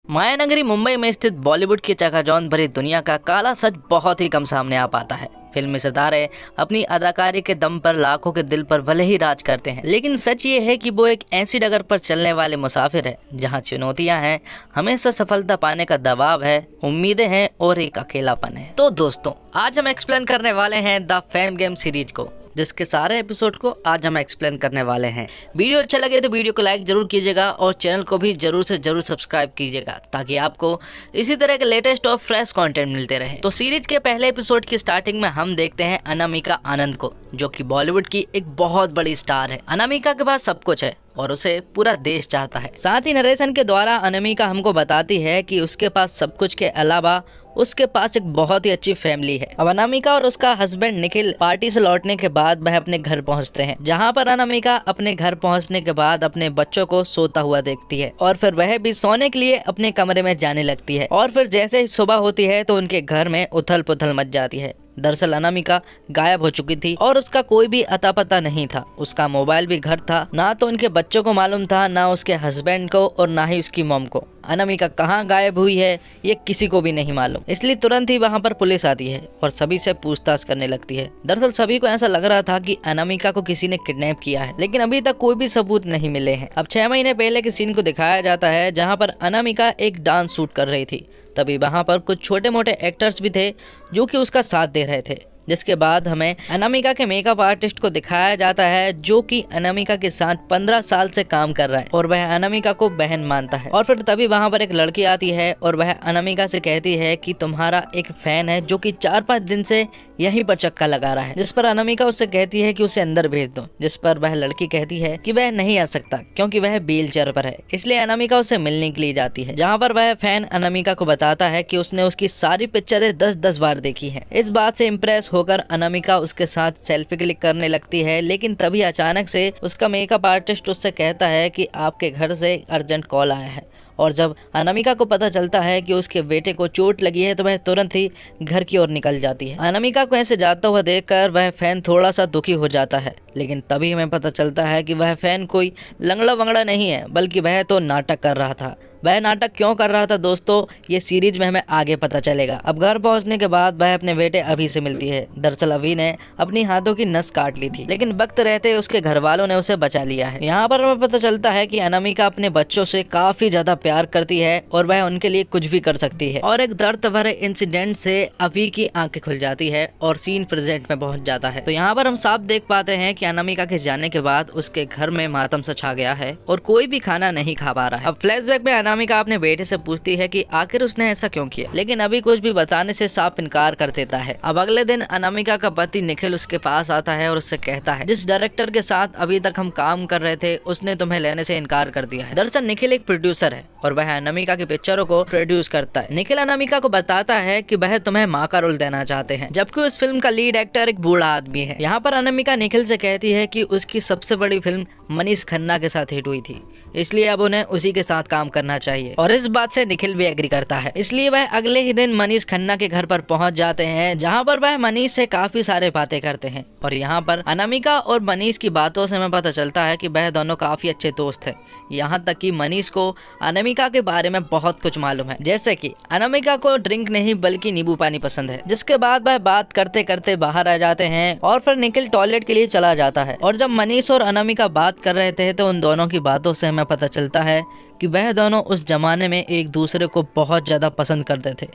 मायानगरी मुंबई में स्थित बॉलीवुड की चकाचौंध भरी दुनिया का काला सच बहुत ही कम सामने आ पाता है। फिल्मी सितारे अपनी अदाकारी के दम पर लाखों के दिल पर भले ही राज करते हैं, लेकिन सच ये है कि वो एक ऐसी डगर पर चलने वाले मुसाफिर है जहां चुनौतियां हैं, हमेशा सफलता पाने का दबाव है, उम्मीदें हैं और एक अकेलापन है। तो दोस्तों, आज हम एक्सप्लेन करने वाले हैं द फेम गेम सीरीज को, जिसके सारे एपिसोड को आज हम एक्सप्लेन करने वाले हैं। वीडियो अच्छा लगे तो वीडियो को लाइक जरूर कीजिएगा और चैनल को भी जरूर से जरूर सब्सक्राइब कीजिएगा, ताकि आपको इसी तरह के लेटेस्ट और फ्रेश कंटेंट मिलते रहे। तो सीरीज के पहले एपिसोड की स्टार्टिंग में हम देखते हैं अनामिका आनंद को, जो कि बॉलीवुड की एक बहुत बड़ी स्टार है। अनामिका के पास सब कुछ है और उसे पूरा देश चाहता है। साथ ही नरेशन के द्वारा अनामिका हमको बताती है कि उसके पास सब कुछ के अलावा उसके पास एक बहुत ही अच्छी फैमिली है। अब अनामिका और उसका हस्बैंड निखिल पार्टी से लौटने के बाद वह अपने घर पहुंचते हैं, जहां पर अनामिका अपने घर पहुंचने के बाद अपने बच्चों को सोता हुआ देखती है और फिर वह भी सोने के लिए अपने कमरे में जाने लगती है। और फिर जैसे ही सुबह होती है तो उनके घर में उथल पुथल मच जाती है। दरअसल अनामिका गायब हो चुकी थी और उसका कोई भी अता पता नहीं था। उसका मोबाइल भी घर था, ना तो उनके बच्चों को मालूम था, ना उसके हस्बैंड को और ना ही उसकी मॉम को। अनामिका कहाँ गायब हुई है ये किसी को भी नहीं मालूम, इसलिए तुरंत ही वहाँ पर पुलिस आती है और सभी से पूछताछ करने लगती है। दरअसल सभी को ऐसा लग रहा था कि अनामिका को किसी ने किडनैप किया है, लेकिन अभी तक कोई भी सबूत नहीं मिले हैं। अब 6 महीने पहले के सीन को दिखाया जाता है, जहाँ पर अनामिका एक डांस शूट कर रही थी। तभी वहाँ पर कुछ छोटे मोटे एक्टर्स भी थे जो कि उसका साथ दे रहे थे। जिसके बाद हमें अनामिका के मेकअप आर्टिस्ट को दिखाया जाता है, जो कि अनामिका के साथ 15 साल से काम कर रहा है और वह अनामिका को बहन मानता है। और फिर तभी वहाँ पर एक लड़की आती है और वह अनामिका से कहती है कि तुम्हारा एक फैन है जो कि 4-5 दिन से यहीं पर चक्का लगा रहा है। जिस पर अनामिका उससे कहती है कि उसे अंदर भेज दो, जिस पर वह लड़की कहती है कि वह नहीं आ सकता क्योंकि वह व्हील चेयर पर है। इसलिए अनामिका उसे मिलने के लिए जाती है, जहाँ पर वह फैन अनामिका को बताता है कि उसने उसकी सारी पिक्चरें 10-10 बार देखी है। इस बात से इम्प्रेस होकर अनामिका उसके साथ सेल्फी क्लिक करने लगती है, लेकिन तभी अचानक से उसका मेकअप आर्टिस्ट उससे कहता है कि आपके घर से अर्जेंट कॉल आया है। और जब अनामिका को पता चलता है कि उसके बेटे को चोट लगी है तो वह तुरंत ही घर की ओर निकल जाती है। अनामिका को ऐसे जाता हुआ देखकर वह फैन थोड़ा सा दुखी हो जाता है, लेकिन तभी हमें पता चलता है कि वह फैन कोई लंगड़ा वंगड़ा नहीं है, बल्कि वह तो नाटक कर रहा था। वह नाटक क्यों कर रहा था दोस्तों, ये सीरीज में हमें आगे पता चलेगा। अब घर पहुंचने के बाद वह अपने बेटे अभी से मिलती है। दरअसल अभी ने अपनी हाथों की नस काट ली थी, लेकिन वक्त रहते उसके घर वालों ने उसे बचा लिया है। यहाँ पर हमें पता चलता है कि अनामिका अपने बच्चों से काफी ज्यादा प्यार करती है और वह उनके लिए कुछ भी कर सकती है। और एक दर्द भरे इंसिडेंट से अभी की आंखें खुल जाती है और सीन प्रेजेंट में पहुंच जाता है। तो यहाँ पर हम साफ देख पाते हैं कि अनामिका के जाने के बाद उसके घर में मातम सा छा गया है और कोई भी खाना नहीं खा पा रहा है। अब फ्लैशबैक में अनामिका अपने बेटे से पूछती है कि आखिर उसने ऐसा क्यों किया, लेकिन अभी कुछ भी बताने से साफ इनकार कर देता है। अब अगले दिन अनामिका का पति निखिल उसके पास आता है और उससे कहता है, जिस डायरेक्टर के साथ अभी तक हम काम कर रहे थे उसने तुम्हें लेने से इनकार कर दिया है। दरअसल निखिल एक प्रोड्यूसर है और वह अनामिका की पिक्चरों को प्रोड्यूस करता है। निखिल अनामिका को बताता है कि वह तुम्हें माँ का रोल देना चाहते हैं, जबकि उस फिल्म का लीड एक्टर एक बूढ़ा आदमी है। यहाँ पर अनामिका निखिल से कहती है कि उसकी सबसे बड़ी फिल्म मनीष खन्ना के साथ हिट हुई थी, इसलिए अब उन्हें उसी के साथ काम करना चाहिए। और इस बात से निखिल भी एग्री करता है, इसलिए वह अगले ही दिन मनीष खन्ना के घर पर पहुंच जाते हैं, जहां पर वह मनीष से काफी सारे बातें करते हैं। और यहाँ पर अनामिका और मनीष की बातों से हमें पता चलता है कि वह दोनों काफी अच्छे दोस्त हैं। यहाँ तक कि मनीष को अनामिका के बारे में बहुत कुछ मालूम है, जैसे कि अनामिका को ड्रिंक नहीं बल्कि नींबू पानी पसंद है। जिसके बाद वह बात करते करते बाहर आ जाते हैं और फिर निखिल टॉयलेट के लिए चला जाता है। और जब मनीष और अनामिका बात कर रहे थे तो उन दोनों की बातों से हमें पता चलता है कि वह दोनों उस जमाने में एक दूसरे को बहुत ज्यादा पसंद करते थे,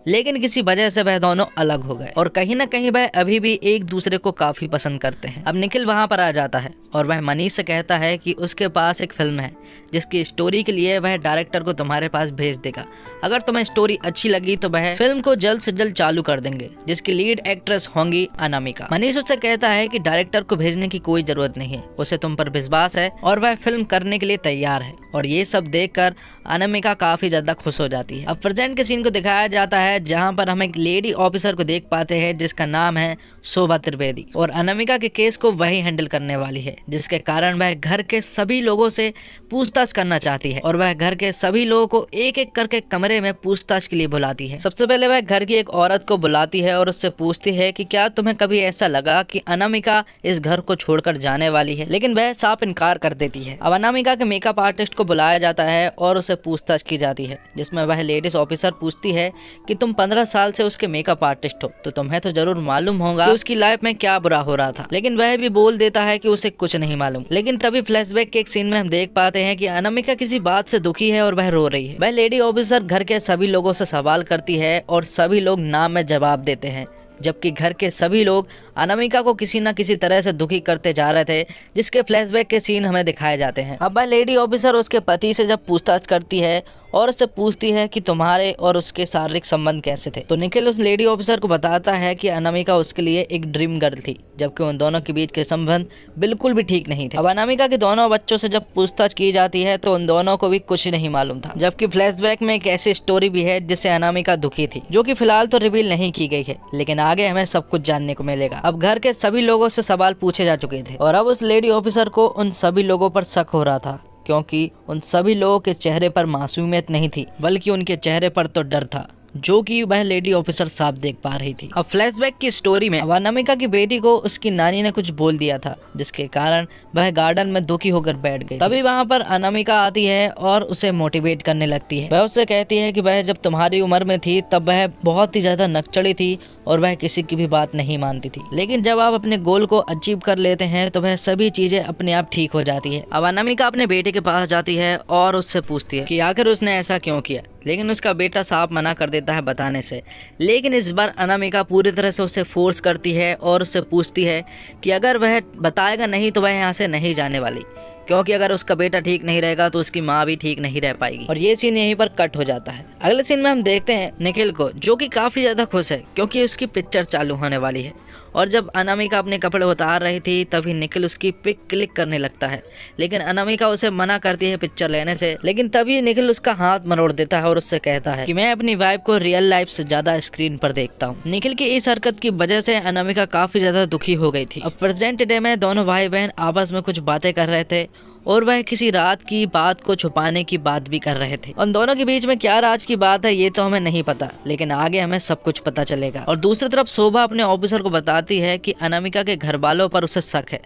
लेकिन किसी वजह से वह दोनों अलग हो गए और कहीं ना कहीं वह अभी भी एक दूसरे को काफी पसंद करते हैं। अब निखिल वहां पर आ जाता है और वह मनीष से कहता है कि उसके पास एक फिल्म है जिसकी स्टोरी के लिए वह डायरेक्टर को तुम्हारे पास भेज देगा। अगर तुम्हें स्टोरी अच्छी लगी तो वह फिल्म को जल्द से जल्द चालू कर देंगे, जिसकी लीड एक्ट्रेस होंगी अनामिका। मनीष उससे कहता है कि डायरेक्टर को भेजने की कोई जरूरत नहीं है, उसे तुम पर विश्वास है और वह फिल्म करने के लिए तैयार है। और ये सब देखकर अनामिका काफी ज्यादा खुश हो जाती है। अब प्रेजेंट के सीन को दिखाया जाता है, जहाँ पर हम एक लेडी ऑफिसर को देख पाते हैं जिसका नाम है शोभा त्रिवेदी, और अनामिका के केस को वही हैंडल करने वाली है, जिसके कारण वह घर के सभी लोगों से पूछताछ करना चाहती है और वह घर के सभी लोगों को एक एक करके कमरे में पूछताछ के लिए बुलाती है। सबसे पहले वह घर की एक औरत को बुलाती है और उससे पूछती है कि क्या तुम्हें कभी ऐसा लगा कि अनामिका इस घर को छोड़कर जाने वाली है, लेकिन वह साफ इनकार कर देती है। अब अनामिका के मेकअप आर्टिस्ट को बुलाया जाता जाता है और उसे पूछताछ की जाती है, जिसमें वह लेडीज ऑफिसर पूछती है कि तुम 15 साल से उसके मेकअप आर्टिस्ट हो, तो तुम्हें तो जरूर मालूम होगा कि उसकी लाइफ में क्या बुरा हो रहा था। लेकिन वह भी बोल देता है कि उसे कुछ नहीं मालूम। लेकिन तभी फ्लैशबैक के एक सीन में हम देख पाते हैं कि अनामिका किसी बात से दुखी है और वह रो रही है। वह लेडी ऑफिसर घर के सभी लोगों से सवाल करती है और सभी लोग नाम में जवाब देते हैं, जबकि घर के सभी लोग अनामिका को किसी न किसी तरह से दुखी करते जा रहे थे, जिसके फ्लैशबैक के सीन हमें दिखाए जाते हैं। अब वह लेडी ऑफिसर उसके पति से जब पूछताछ करती है और उससे पूछती है कि तुम्हारे और उसके शारीरिक संबंध कैसे थे, तो निखिल उस लेडी ऑफिसर को बताता है कि अनामिका उसके लिए एक ड्रीम गर्ल थी, जबकि उन दोनों के बीच के संबंध बिल्कुल भी ठीक नहीं थे। अब अनामिका के दोनों बच्चों से जब पूछताछ की जाती है तो उन दोनों को भी कुछ नहीं मालूम था, जबकि फ्लैशबैक में एक ऐसी स्टोरी भी है जिससे अनामिका दुखी थी, जो कि फिलहाल तो रिवील नहीं की गई है, लेकिन आगे हमें सब कुछ जानने को मिलेगा। अब घर के सभी लोगों से सवाल पूछे जा चुके थे और अब उस लेडी ऑफिसर को उन सभी लोगों पर शक हो रहा था, क्योंकि उन सभी लोगों के चेहरे पर मासूमियत नहीं थी, बल्कि उनके चेहरे पर तो डर था, जो कि वह लेडी ऑफिसर साफ देख पा रही थी। अब फ्लैशबैक की स्टोरी में अनामिका की बेटी को उसकी नानी ने कुछ बोल दिया था, जिसके कारण वह गार्डन में दुखी होकर बैठ गई। तभी वहां पर अनामिका आती है और उसे मोटिवेट करने लगती है। वह उससे कहती है कि वह जब तुम्हारी उम्र में थी तब वह बहुत ही ज्यादा नकचड़ी थी और वह किसी की भी बात नहीं मानती थी, लेकिन जब आप अपने गोल को अचीव कर लेते हैं तो वह सभी चीजें अपने आप ठीक हो जाती है। अब अनामिका अपने बेटे के पास जाती है और उससे पूछती है कि आखिर उसने ऐसा क्यों किया, लेकिन उसका बेटा साफ मना कर देता है बताने से। लेकिन इस बार अनामिका पूरी तरह से उसे फोर्स करती है और उससे पूछती है कि अगर वह बताएगा नहीं तो वह यहाँ से नहीं जाने वाली, क्योंकि अगर उसका बेटा ठीक नहीं रहेगा तो उसकी माँ भी ठीक नहीं रह पाएगी। और ये सीन यहीं पर कट हो जाता है। अगले सीन में हम देखते हैं निखिल को, जो कि काफी ज्यादा खुश है क्योंकि उसकी पिक्चर चालू होने वाली है। और जब अनामिका अपने कपड़े उतार रही थी तभी निखिल उसकी पिक क्लिक करने लगता है, लेकिन अनामिका उसे मना करती है पिक्चर लेने से। लेकिन तभी निखिल उसका हाथ मरोड़ देता है और उससे कहता है कि मैं अपनी वाइफ को रियल लाइफ से ज्यादा स्क्रीन पर देखता हूँ। निखिल की इस हरकत की वजह से अनामिका काफी ज्यादा दुखी हो गई थी। अब प्रेजेंट डे में दोनों भाई बहन आपस में कुछ बातें कर रहे थे और वह किसी रात की बात को छुपाने की बात भी कर रहे थे। उन दोनों के बीच में क्या राज की बात है ये तो हमें नहीं पता, लेकिन आगे हमें सब कुछ पता चलेगा। और दूसरी तरफ शोभा अपने ऑफिसर को बताती है कि अनामिका के घर वालों पर उसे शक है,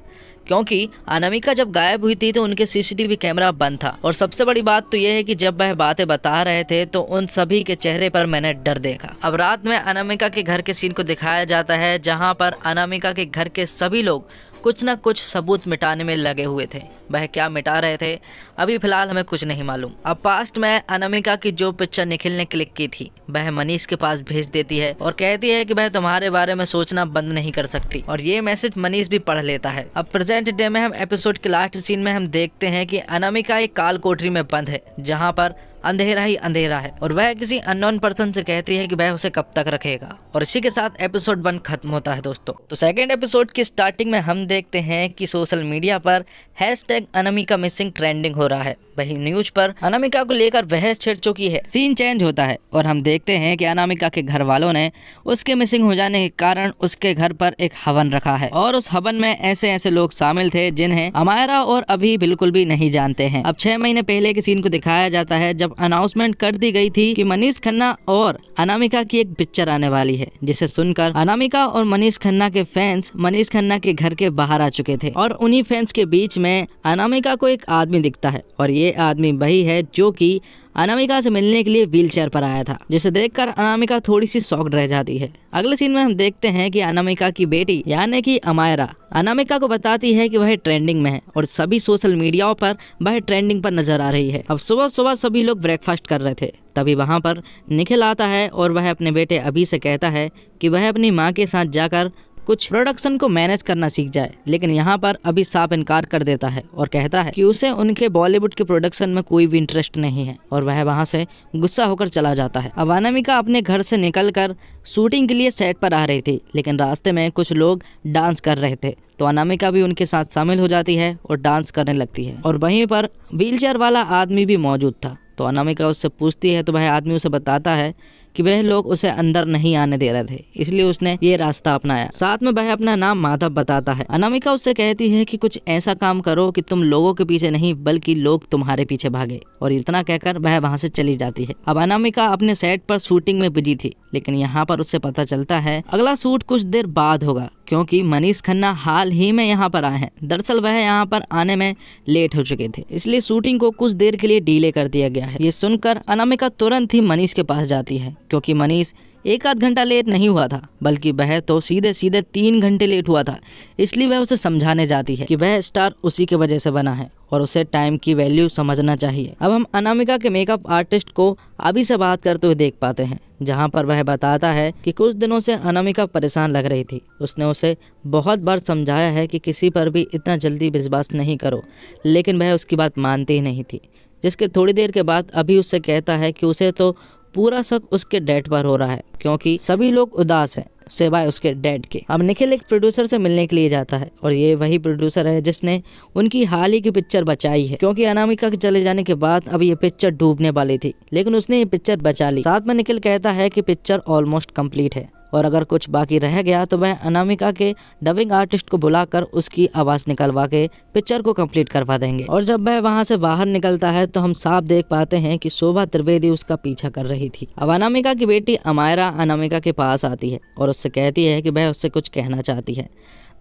क्योंकि अनामिका जब गायब हुई थी तो उनके सीसीटीवी कैमरा बंद था। और सबसे बड़ी बात तो यह है कि जब वह बातें बता रहे थे तो उन सभी के चेहरे पर मैंने डर देखा। अब रात में अनामिका के घर के सीन को दिखाया जाता है, जहां पर अनामिका के घर के सभी लोग कुछ न कुछ सबूत मिटाने में लगे हुए थे। वह क्या मिटा रहे थे अभी फिलहाल हमें कुछ नहीं मालूम। अब पास्ट में अनामिका की जो पिक्चर निखिल ने क्लिक की थी वह मनीष के पास भेज देती है और कहती है कि वह तुम्हारे बारे में सोचना बंद नहीं कर सकती, और ये मैसेज मनीष भी पढ़ लेता है। अब प्रेजेंट डे में हम एपिसोड के लास्ट सीन में हम देखते हैं कि अनामिका एक काल कोठरी में बंद है, जहाँ पर अंधेरा ही अंधेरा है, और वह किसी अननोन पर्सन से कहती है कि वह उसे कब तक रखेगा। और इसी के साथ एपिसोड 1 खत्म होता है दोस्तों। तो सेकंड एपिसोड की स्टार्टिंग में हम देखते हैं कि सोशल मीडिया पर #अनामिका मिसिंग ट्रेंडिंग हो रहा है। वही न्यूज पर अनामिका को लेकर बहस छिड़ चुकी है। सीन चेंज होता है और हम देखते हैं कि अनामिका के घर वालों ने उसके मिसिंग हो जाने के कारण उसके घर पर एक हवन रखा है, और उस हवन में ऐसे ऐसे लोग शामिल थे जिन्हें अमायरा और अभी बिल्कुल भी नहीं जानते हैं। अब 6 महीने पहले के सीन को दिखाया जाता है, जब अनाउंसमेंट कर दी गई थी कि मनीष खन्ना और अनामिका की एक पिक्चर आने वाली है, जिसे सुनकर अनामिका और मनीष खन्ना के फैंस मनीष खन्ना के घर के बाहर आ चुके थे। और उन्हीं फैंस के बीच में अनामिका को एक आदमी दिखता है, और ये आदमी वही है जो कि अनामिका से मिलने के लिए व्हीलचेयर पर आया था, जिसे देखकर अनामिका थोड़ी सी शॉक्ड रह जाती है। अगले सीन में हम देखते हैं कि अनामिका की बेटी यानी कि अमायरा अनामिका को बताती है कि वह ट्रेंडिंग में है और सभी सोशल मीडियाओं पर वह ट्रेंडिंग पर नजर आ रही है। अब सुबह सुबह सभी लोग ब्रेकफास्ट कर रहे थे, तभी वहां पर निखिल आता है और वह अपने बेटे अभी से कहता है कि वह अपनी माँ के साथ जाकर कुछ प्रोडक्शन को मैनेज करना सीख जाए। लेकिन यहाँ पर अभी साफ इनकार कर देता है और कहता है कि उसे उनके बॉलीवुड के प्रोडक्शन में कोई भी इंटरेस्ट नहीं है, और वह वहाँ से गुस्सा होकर चला जाता है। अब अनामिका अपने घर से निकलकर शूटिंग के लिए सेट पर आ रही थी, लेकिन रास्ते में कुछ लोग डांस कर रहे थे, तो अनामिका भी उनके साथ शामिल हो जाती है और डांस करने लगती है। और वहीं पर व्हीलचेयर वाला आदमी भी मौजूद था, तो अनामिका उससे पूछती है तो वह आदमी उसे बताता है कि वह लोग उसे अंदर नहीं आने दे रहे थे, इसलिए उसने ये रास्ता अपनाया। साथ में वह अपना नाम माधव बताता है। अनामिका उससे कहती है कि कुछ ऐसा काम करो कि तुम लोगों के पीछे नहीं बल्कि लोग तुम्हारे पीछे भागे, और इतना कहकर वह वहाँ से चली जाती है। अब अनामिका अपने सेट पर शूटिंग में बिजी थी, लेकिन यहाँ पर उससे पता चलता है अगला शूट कुछ देर बाद होगा, क्योंकि मनीष खन्ना हाल ही में यहाँ पर आए हैं। दरअसल वह यहाँ पर आने में लेट हो चुके थे, इसलिए शूटिंग को कुछ देर के लिए डिले कर दिया गया है। ये सुनकर अनामिका तुरंत ही मनीष के पास जाती है, क्योंकि मनीष 1 आध घंटा लेट नहीं हुआ था, बल्कि वह तो सीधे 3 घंटे लेट हुआ था। इसलिए वह उसे समझाने जाती है कि वह स्टार उसी के वजह से बना है और उसे टाइम की वैल्यू समझना चाहिए। अब हम अनामिका के मेकअप आर्टिस्ट को अभी से बात करते हुए देख पाते हैं, जहां पर वह बताता है कि कुछ दिनों से अनामिका परेशान लग रही थी। उसने उसे बहुत बार समझाया है कि किसी पर भी इतना जल्दी विश्वास नहीं करो, लेकिन वह उसकी बात मानती ही नहीं थी। जिसके थोड़ी देर के बाद अभी उससे कहता है कि उसे तो पूरा शक उसके डैड पर हो रहा है, क्योंकि सभी लोग उदास हैं सिवाय उसके डैड के। अब निखिल एक प्रोड्यूसर से मिलने के लिए जाता है, और ये वही प्रोड्यूसर है जिसने उनकी हाल ही की पिक्चर बचाई है, क्योंकि अनामिका के चले जाने के बाद अब ये पिक्चर डूबने वाली थी, लेकिन उसने ये पिक्चर बचा ली। साथ में निखिल कहता है कि पिक्चर ऑलमोस्ट कंप्लीट है, और अगर कुछ बाकी रह गया तो वह अनामिका के डबिंग आर्टिस्ट को बुलाकर उसकी आवाज़ निकलवा के पिक्चर को कंप्लीट करवा देंगे। और जब वह वहां से बाहर निकलता है तो हम साफ देख पाते हैं कि शोभा त्रिवेदी उसका पीछा कर रही थी। अब अनामिका की बेटी अमायरा अनामिका के पास आती है और उससे कहती है कि वह उससे कुछ कहना चाहती है।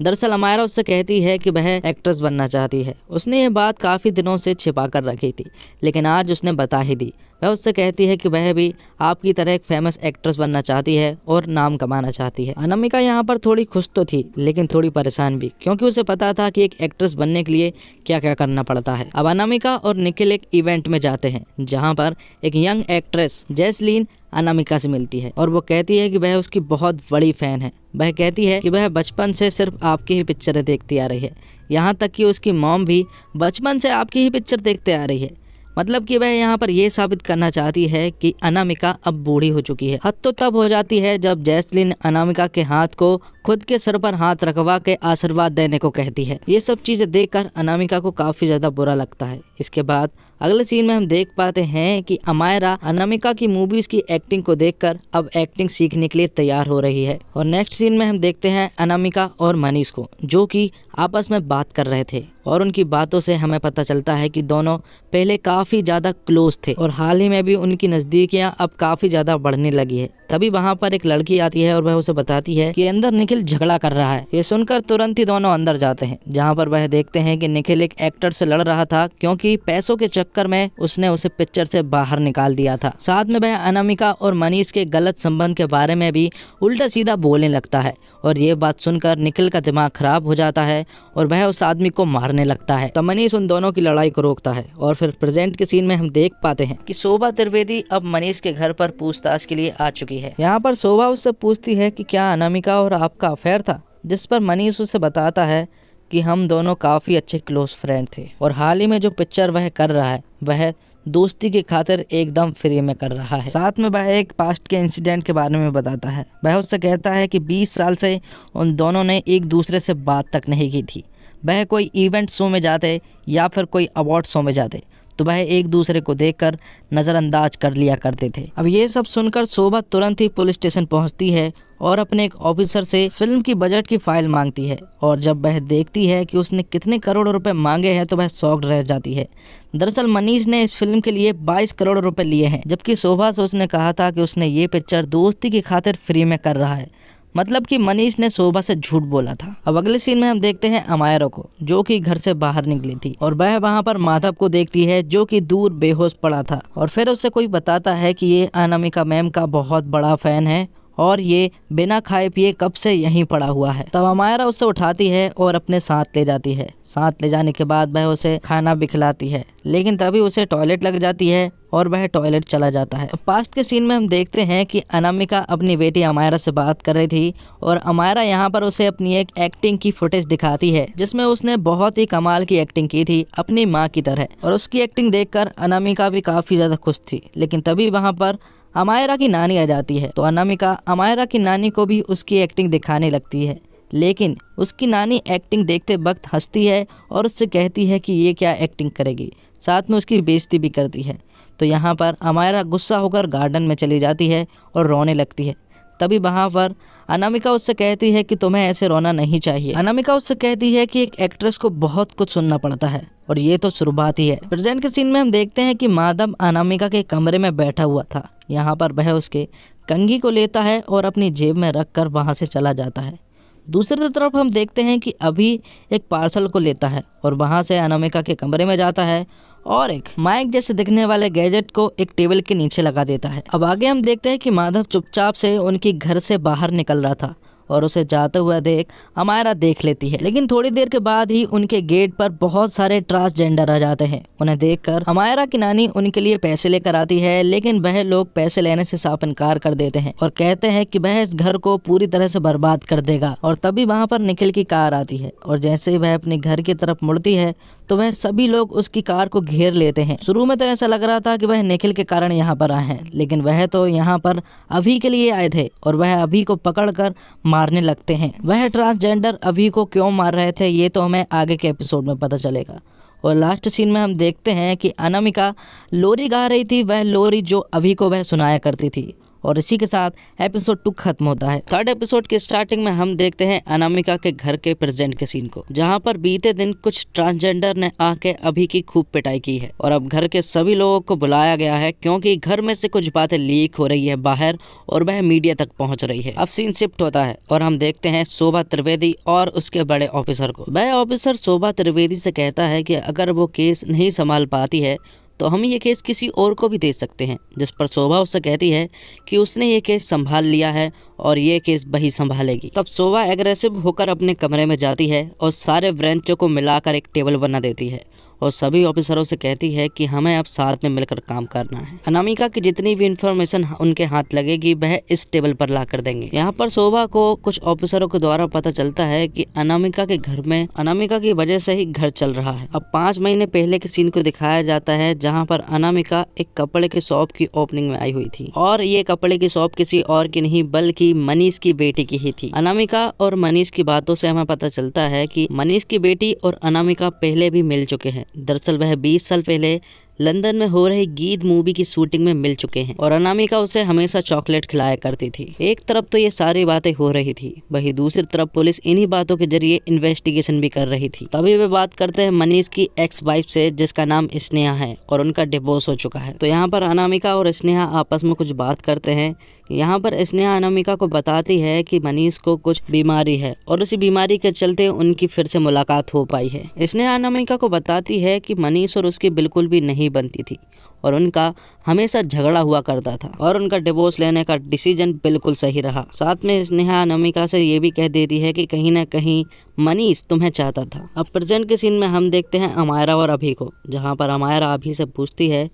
दरअसल अमायरा उससे कहती है कि वह एक्ट्रेस बनना चाहती है। उसने ये बात काफ़ी दिनों से छिपा कर रखी थी, लेकिन आज उसने बता ही दी। वह उससे कहती है कि वह भी आपकी तरह एक फेमस एक्ट्रेस बनना चाहती है और नाम कमाना चाहती है। अनामिका यहाँ पर थोड़ी खुश तो थी, लेकिन थोड़ी परेशान भी, क्योंकि उसे पता था कि एक एक्ट्रेस बनने के लिए क्या क्या करना पड़ता है। अब अनामिका और निखिल एक इवेंट में जाते हैं, जहाँ पर एक यंग एक्ट्रेस जैस्लीन अनामिका से मिलती है, और वो कहती है कि वह उसकी बहुत बड़ी फैन है। वह कहती है कि वह बचपन से सिर्फ आपकी ही पिक्चरें देखती आ रही है, यहाँ तक कि उसकी मॉम भी बचपन से आपकी ही पिक्चर देखते आ रही है। मतलब कि वह यहाँ पर यह साबित करना चाहती है कि अनामिका अब बूढ़ी हो चुकी है। हद तो तब हो जाती है जब जैस्लीन अनामिका के हाथ को खुद के सर पर हाथ रखवा के आशीर्वाद देने को कहती है। ये सब चीजें देखकर अनामिका को काफी ज्यादा बुरा लगता है। इसके बाद अगले सीन में हम देख पाते हैं कि अमायरा अनामिका की मूवीज की एक्टिंग को देखकर अब एक्टिंग सीखने के लिए तैयार हो रही है। और नेक्स्ट सीन में हम देखते हैं अनामिका और मनीष को, जो कि आपस में बात कर रहे थे, और उनकी बातों से हमें पता चलता है कि दोनों पहले काफी ज्यादा क्लोज थे, और हाल ही में भी उनकी नजदीकियां अब काफी ज्यादा बढ़ने लगी है। तभी वहां पर एक लड़की आती है और वह उसे बताती है कि अंदर निखिल झगड़ा कर रहा है। ये सुनकर तुरंत ही दोनों अंदर जाते हैं, जहां पर वह देखते हैं कि निखिल एक एक्टर से लड़ रहा था, क्योंकि पैसों के चक्कर में उसने उसे पिक्चर से बाहर निकाल दिया था। साथ में वह अनामिका और मनीष के गलत संबंध के बारे में भी उल्टा सीधा बोलने लगता है, और ये बात सुनकर निखिल का दिमाग खराब हो जाता है और वह उस आदमी को मारने लगता है। तब मनीष उन दोनों की लड़ाई को रोकता है, और फिर प्रेजेंट के सीन में हम देख पाते हैं कि शोभा त्रिवेदी अब मनीष के घर पर पूछताछ के लिए आ चुकी है। यहाँ पर शोभा उससे पूछती है कि क्या अनामिका और आपका अफेयर था, जिस पर मनीष उसे बताता है कि हम दोनों काफी अच्छे क्लोज फ्रेंड थे, और हाल ही में जो पिक्चर वह कर रहा है वह दोस्ती की खातिर एकदम फ्री में कर रहा है। साथ में वह एक पास्ट के इंसिडेंट के बारे में बताता है। वह उससे कहता है कि 20 साल से उन दोनों ने एक दूसरे से बात तक नहीं की थी। वह कोई इवेंट शो में जाते या फिर कोई अवार्ड शो में जाते तो वह एक दूसरे को देखकर नज़रअंदाज कर लिया करते थे। अब ये सब सुनकर शोभा तुरंत ही पुलिस स्टेशन पहुंचती है और अपने एक ऑफिसर से फिल्म की बजट की फाइल मांगती है, और जब वह देखती है कि उसने कितने करोड़ रुपए मांगे हैं तो वह शॉक्ड रह जाती है। दरअसल मनीष ने इस फिल्म के लिए 22 करोड़ रुपए लिए हैं, जबकि शोभा से उसने कहा था कि उसने ये पिक्चर दोस्ती की खातिर फ्री में कर रहा है। मतलब कि मनीष ने शोभा से झूठ बोला था। अब अगले सीन में हम देखते हैं अमायरा को, जो कि घर से बाहर निकली थी, और वह वहां पर माधव को देखती है, जो कि दूर बेहोश पड़ा था, और फिर उससे कोई बताता है कि ये अनामिका मैम का बहुत बड़ा फैन है और ये बिना खाए पिए कब से यहीं पड़ा हुआ है। तब अमायरा उससे उठाती है और अपने साथ ले जाती है। साथ ले जाने के बाद वह उसे खाना भी खिलाती है, लेकिन तभी उसे टॉयलेट लग जाती है और वह टॉयलेट चला जाता है। पास्ट के सीन में हम देखते हैं कि अनामिका अपनी बेटी अमायरा से बात कर रही थी, और अमायरा यहाँ पर उसे अपनी एक एक्टिंग की फुटेज दिखाती है, जिसमें उसने बहुत ही कमाल की एक्टिंग की थी अपनी माँ की तरह, और उसकी एक्टिंग देखकर अनामिका भी काफ़ी ज़्यादा खुश थी। लेकिन तभी वहाँ पर अमायरा की नानी आ जाती है, तो अनामिका अमायरा की नानी को भी उसकी एक्टिंग दिखाने लगती है, लेकिन उसकी नानी एक्टिंग देखते वक्त हंसती है और उससे कहती है कि ये क्या एक्टिंग करेगी, साथ में उसकी बेइज्जती भी करती है। तो यहाँ पर अमायरा गुस्सा होकर गार्डन में चली जाती है और रोने लगती है। तभी वहाँ पर अनामिका उससे कहती है कि तुम्हें ऐसे रोना नहीं चाहिए। अनामिका उससे कहती है कि एक एक्ट्रेस को बहुत कुछ सुनना पड़ता है और ये तो शुरुआत ही है। प्रेजेंट के सीन में हम देखते हैं कि माधव अनामिका के कमरे में बैठा हुआ था। यहाँ पर वह उसके कंघी को लेता है और अपनी जेब में रखकर वहाँ से चला जाता है। दूसरी तरफ हम देखते हैं कि अभी एक पार्सल को लेता है और वहाँ से अनामिका के कमरे में जाता है और एक माइक जैसे दिखने वाले गैजेट को एक टेबल के नीचे लगा देता है। अब आगे हम देखते हैं कि माधव चुपचाप से उनकी घर से बाहर निकल रहा था और उसे जाते हुए देख अमायरा देख लेती है। लेकिन थोड़ी देर के बाद ही उनके गेट पर बहुत सारे ट्रांसजेंडर आ जाते हैं। उन्हें देखकर अमायरा की नानी उनके लिए पैसे लेकर आती है, लेकिन वह लोग पैसे लेने से साफ इनकार कर देते हैं और कहते हैं कि वह इस घर को पूरी तरह से बर्बाद कर देगा। और तभी वहाँ पर निखिल की कार आती है और जैसे ही वह अपने घर की तरफ मुड़ती है तो वह सभी लोग उसकी कार को घेर लेते हैं। शुरू में तो ऐसा लग रहा था कि वह निखिल के कारण यहाँ पर आए हैं, लेकिन वह तो यहाँ पर अभी के लिए आए थे और वह अभी को पकड़कर मारने लगते हैं। वह ट्रांसजेंडर अभी को क्यों मार रहे थे ये तो हमें आगे के एपिसोड में पता चलेगा। और लास्ट सीन में हम देखते हैं कि अनामिका लोरी गा रही थी, वह लोरी जो अभी को वह सुनाया करती थी। और इसी के साथ एपिसोड 2 खत्म होता है। थर्ड एपिसोड के स्टार्टिंग में हम देखते हैं अनामिका के घर के प्रेजेंट के सीन को, जहां पर बीते दिन कुछ ट्रांसजेंडर ने आके अभी की खूब पिटाई की है और अब घर के सभी लोगों को बुलाया गया है क्योंकि घर में से कुछ बातें लीक हो रही है बाहर और वह मीडिया तक पहुंच रही है। अब सीन शिफ्ट होता है और हम देखते हैं शोभा त्रिवेदी और उसके बड़े ऑफिसर को। वह ऑफिसर शोभा त्रिवेदी से कहता है कि अगर वो केस नहीं संभाल पाती है तो हम ये केस किसी और को भी दे सकते हैं, जिस पर शोभा उससे कहती है कि उसने ये केस संभाल लिया है और ये केस वही संभालेगी। तब शोभा एग्रेसिव होकर अपने कमरे में जाती है और सारे ब्रांचों को मिलाकर एक टेबल बना देती है और सभी ऑफिसरों से कहती है कि हमें अब साथ में मिलकर काम करना है। अनामिका की जितनी भी इंफॉर्मेशन उनके हाथ लगेगी वह इस टेबल पर ला कर देंगे। यहाँ पर शोभा को कुछ ऑफिसरों के द्वारा पता चलता है कि अनामिका के घर में अनामिका की वजह से ही घर चल रहा है। अब 5 महीने पहले के सीन को दिखाया जाता है जहाँ पर अनामिका एक कपड़े की शॉप की ओपनिंग में आई हुई थी और ये कपड़े की शॉप किसी और की नहीं बल्कि मनीष की बेटी की ही थी। अनामिका और मनीष की बातों से हमें पता चलता है कि मनीष की बेटी और अनामिका पहले भी मिल चुके हैं। दरअसल वह 20 साल पहले लंदन में हो रही गीत मूवी की शूटिंग में मिल चुके हैं और अनामिका उसे हमेशा चॉकलेट खिलाया करती थी। एक तरफ तो ये सारी बातें हो रही थी, वहीं दूसरी तरफ पुलिस इन्हीं बातों के जरिए इन्वेस्टिगेशन भी कर रही थी। तभी वे बात करते हैं मनीष की एक्स वाइफ से जिसका नाम स्नेहा है और उनका डिवोर्स हो चुका है। तो यहाँ पर अनामिका और स्नेहा आपस में कुछ बात करते हैं। यहाँ पर स्नेहा अनामिका को बताती है कि मनीष को कुछ बीमारी है और उसी बीमारी के चलते उनकी फिर से मुलाकात हो पाई है। स्नेहा अनामिका को बताती है कि मनीष और उसकी बिल्कुल भी नहीं बनती थी और उनका हमेशा झगड़ा हुआ करता था और उनका डिवोर्स लेने का डिसीजन बिल्कुल सही रहा। साथ में स्नेहा अनामिका से ये भी कह देती है कि कहीं ना कहीं मनीष तुम्हें चाहता था। अब प्रेजेंट के सीन में हम देखते हैं अमायरा और अभी को, जहाँ पर अमायरा अभी से पूछती है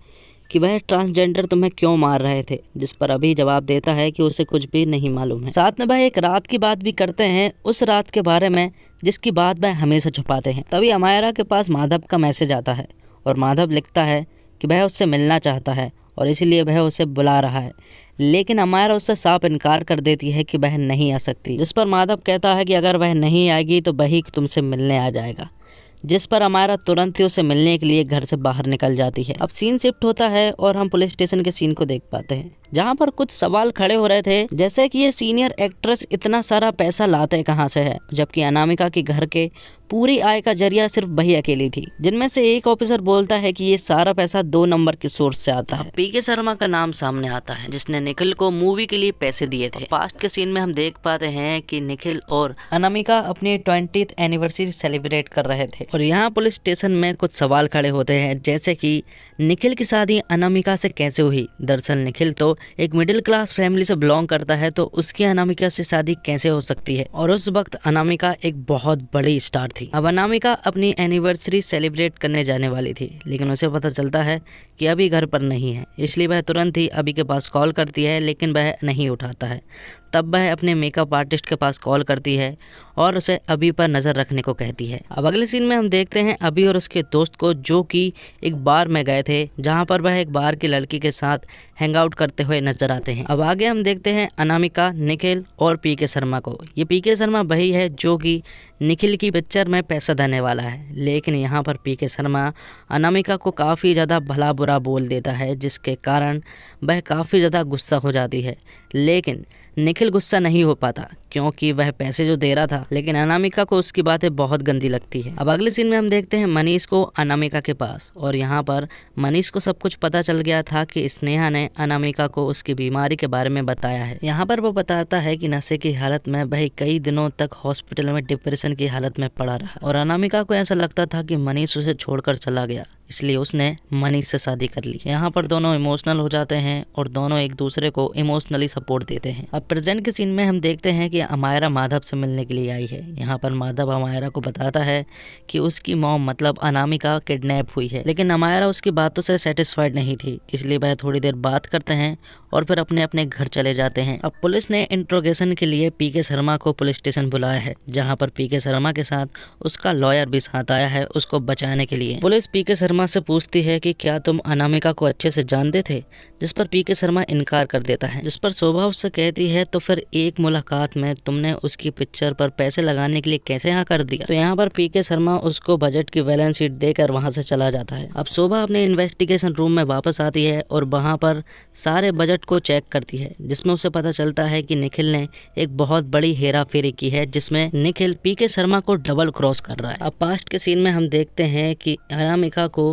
कि वह ट्रांसजेंडर तुम्हें क्यों मार रहे थे, जिस पर अभी जवाब देता है कि उसे कुछ भी नहीं मालूम है। साथ में वह एक रात की बात भी करते हैं, उस रात के बारे में जिसकी बात वह हमेशा छुपाते हैं। तभी अमायरा के पास माधव का मैसेज आता है और माधव लिखता है कि वह उससे मिलना चाहता है और इसीलिए वह उसे बुला रहा है, लेकिन अमायरा उससे साफ इनकार कर देती है कि वह नहीं आ सकती। जिस पर माधव कहता है कि अगर वह नहीं आएगी तो वही तुमसे मिलने आ जाएगा, जिस पर अमायरा तुरंत ही उसे मिलने के लिए घर से बाहर निकल जाती है। अब सीन शिफ्ट होता है और हम पुलिस स्टेशन के सीन को देख पाते हैं, जहाँ पर कुछ सवाल खड़े हो रहे थे, जैसे कि ये सीनियर एक्ट्रेस इतना सारा पैसा लाते कहाँ से है, जबकि अनामिका के घर के पूरी आय का जरिया सिर्फ वही अकेली थी। जिनमें से एक ऑफिसर बोलता है कि ये सारा पैसा 2 नंबर के सोर्स से आता है। पीके शर्मा का नाम सामने आता है जिसने निखिल को मूवी के लिए पैसे दिए थे। पास्ट के सीन में हम देख पाते हैं कि निखिल और अनामिका अपनी 20th एनिवर्सरी सेलिब्रेट कर रहे थे और यहाँ पुलिस स्टेशन में कुछ सवाल खड़े होते हैं, जैसे कि निखिल की शादी अनामिका से कैसे हुई। दरअसल निखिल तो एक मिडिल क्लास फैमिली से बिलोंग करता है, तो उसकी अनामिका से शादी कैसे हो सकती है। और उस वक्त अनामिका एक बहुत बड़ी स्टार थी। अब अनामिका अपनी एनिवर्सरी सेलिब्रेट करने जाने वाली थी, लेकिन उसे पता चलता है कि अभी घर पर नहीं है, इसलिए वह तुरंत ही अभी के पास कॉल करती है, लेकिन वह नहीं उठाता है। तब वह अपने मेकअप आर्टिस्ट के पास कॉल करती है और उसे अभी पर नज़र रखने को कहती है। अब अगले सीन में हम देखते हैं अभी और उसके दोस्त को, जो कि एक बार में गए थे जहां पर वह एक बार की लड़की के साथ हैंग आउट करते हुए नजर आते हैं। अब आगे हम देखते हैं अनामिका, निखिल और पीके शर्मा को। ये पीके शर्मा वही है जो कि निखिल की पिक्चर में पैसा देने वाला है, लेकिन यहाँ पर पीके शर्मा अनामिका को काफ़ी ज़्यादा भला बुरा बोल देता है, जिसके कारण वह काफ़ी ज़्यादा गुस्सा हो जाती है। लेकिन निखिल गुस्सा नहीं हो पाता क्योंकि वह पैसे जो दे रहा था, लेकिन अनामिका को उसकी बातें बहुत गंदी लगती है। अब अगले सीन में हम देखते हैं मनीष को अनामिका के पास, और यहाँ पर मनीष को सब कुछ पता चल गया था कि स्नेहा ने अनामिका को उसकी बीमारी के बारे में बताया है। यहाँ पर वो बताता है कि नशे की हालत में वह कई दिनों तक हॉस्पिटल में डिप्रेशन की हालत में पड़ा रहा, और अनामिका को ऐसा लगता था कि मनीष उसे छोड़कर चला गया, इसलिए उसने मनीष से शादी कर ली। यहाँ पर दोनों इमोशनल हो जाते हैं और दोनों एक दूसरे को इमोशनली सपोर्ट देते हैं। अब प्रेजेंट के सीन में हम देखते हैं कि अमायरा माधव से मिलने के लिए आई है। यहाँ पर माधव अमायरा को बताता है कि उसकी मॉम मतलब अनामिका किडनैप हुई है, लेकिन अमायरा उसकी बातों से सेटिस्फाइड नहीं थी, इसलिए वह थोड़ी देर बात करते हैं और फिर अपने अपने घर चले जाते हैं। अब पुलिस ने इंट्रोगेशन के लिए पीके शर्मा को पुलिस स्टेशन बुलाया है, जहाँ पर पीके शर्मा के साथ उसका लॉयर भी साथ आया है उसको बचाने के लिए। पुलिस पीके शर्मा से पूछती है कि क्या तुम अनामिका को अच्छे से जानते थे, जिस पर पीके शर्मा इनकार कर देता है, जिस पर शोभा उससे कहती है तो फिर एक मुलाकात में तुमने उसकी पिक्चर पर पैसे लगाने के लिए कैसे हाँ कर दिया। तो यहाँ पर पीके शर्मा उसको बजट की बैलेंस शीट देकर वहाँ से चला जाता है। अब शोभा अपने इन्वेस्टिगेशन रूम में वापस आती है और वहाँ पर सारे बजट को चेक करती है, जिसमें उसे पता चलता है कि निखिल ने एक बहुत बड़ी हेरा फेरी की है, जिसमें निखिल पीके शर्मा को डबल क्रॉस कर रहा है। अब पास्ट के सीन में हम देखते हैं कि अनामिका को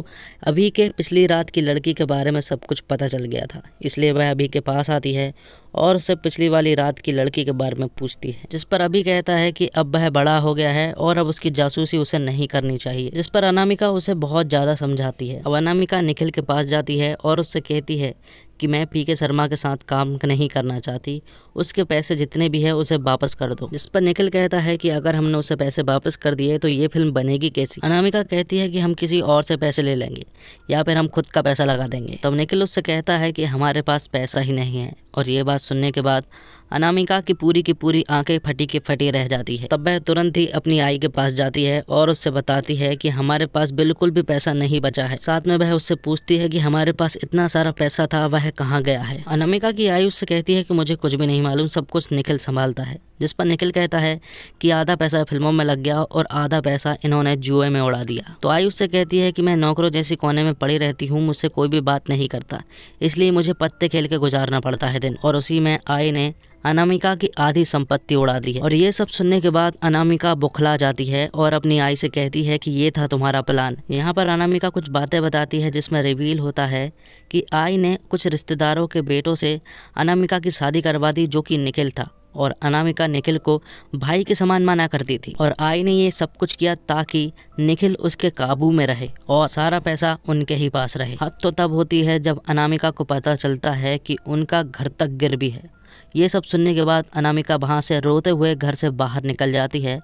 अभी के पिछली रात की लड़की के बारे में सब कुछ पता चल गया था, इसलिए वह अभी के पास आती है और उसे पिछली वाली रात की लड़की के बारे में पूछती है, जिस पर अभी कहता है कि अब वह बड़ा हो गया है और अब उसकी जासूसी उसे नहीं करनी चाहिए, जिस पर अनामिका उसे बहुत ज़्यादा समझाती है। अब अनामिका निखिल के पास जाती है और उससे कहती है कि मैं पीके शर्मा के साथ काम नहीं करना चाहती, उसके पैसे जितने भी है उसे वापस कर दो, जिस पर निखिल कहता है कि अगर हमने उसे पैसे वापस कर दिए तो ये फिल्म बनेगी कैसी। अनामिका कहती है कि हम किसी और से पैसे ले लेंगे या फिर हम खुद का पैसा लगा देंगे। तब निखिल उससे कहता है कि हमारे पास पैसा ही नहीं है, और ये बात सुनने के बाद अनामिका की पूरी आंखें फटी की फटी रह जाती है। तब वह तुरंत ही अपनी आई के पास जाती है और उससे बताती है कि हमारे पास बिल्कुल भी पैसा नहीं बचा है। साथ में वह उससे पूछती है कि हमारे पास इतना सारा पैसा था वह कहाँ गया है। अनामिका की आई उससे कहती है कि मुझे कुछ भी नहीं मालूम, सब कुछ निखिल संभालता है, जिस पर निखिल कहता है कि आधा पैसा फिल्मों में लग गया और आधा पैसा इन्होंने जुए में उड़ा दिया। तो आई उससे कहती है कि मैं नौकरों जैसी कोने में पड़ी रहती हूँ, मुझसे कोई भी बात नहीं करता, इसलिए मुझे पत्ते खेल के गुजारना पड़ता है दिन, और उसी में आई ने अनामिका की आधी संपत्ति उड़ा दी है। और ये सब सुनने के बाद अनामिका बुखला जाती है और अपनी आई से कहती है कि ये था तुम्हारा प्लान। यहाँ पर अनामिका कुछ बातें बताती है, जिसमें रिवील होता है कि आई ने कुछ रिश्तेदारों के बेटों से अनामिका की शादी करवा दी, जो कि निखिल था, और अनामिका निखिल को भाई के समान माना करती थी, और आई ने ये सब कुछ किया ताकि निखिल उसके काबू में रहे और सारा पैसा उनके ही पास रहे। हद तो तब होती है जब अनामिका को पता चलता है कि उनका घर तक गिर भी है। ये सब सुनने के बाद अनामिका वहाँ से रोते हुए घर से बाहर निकल जाती है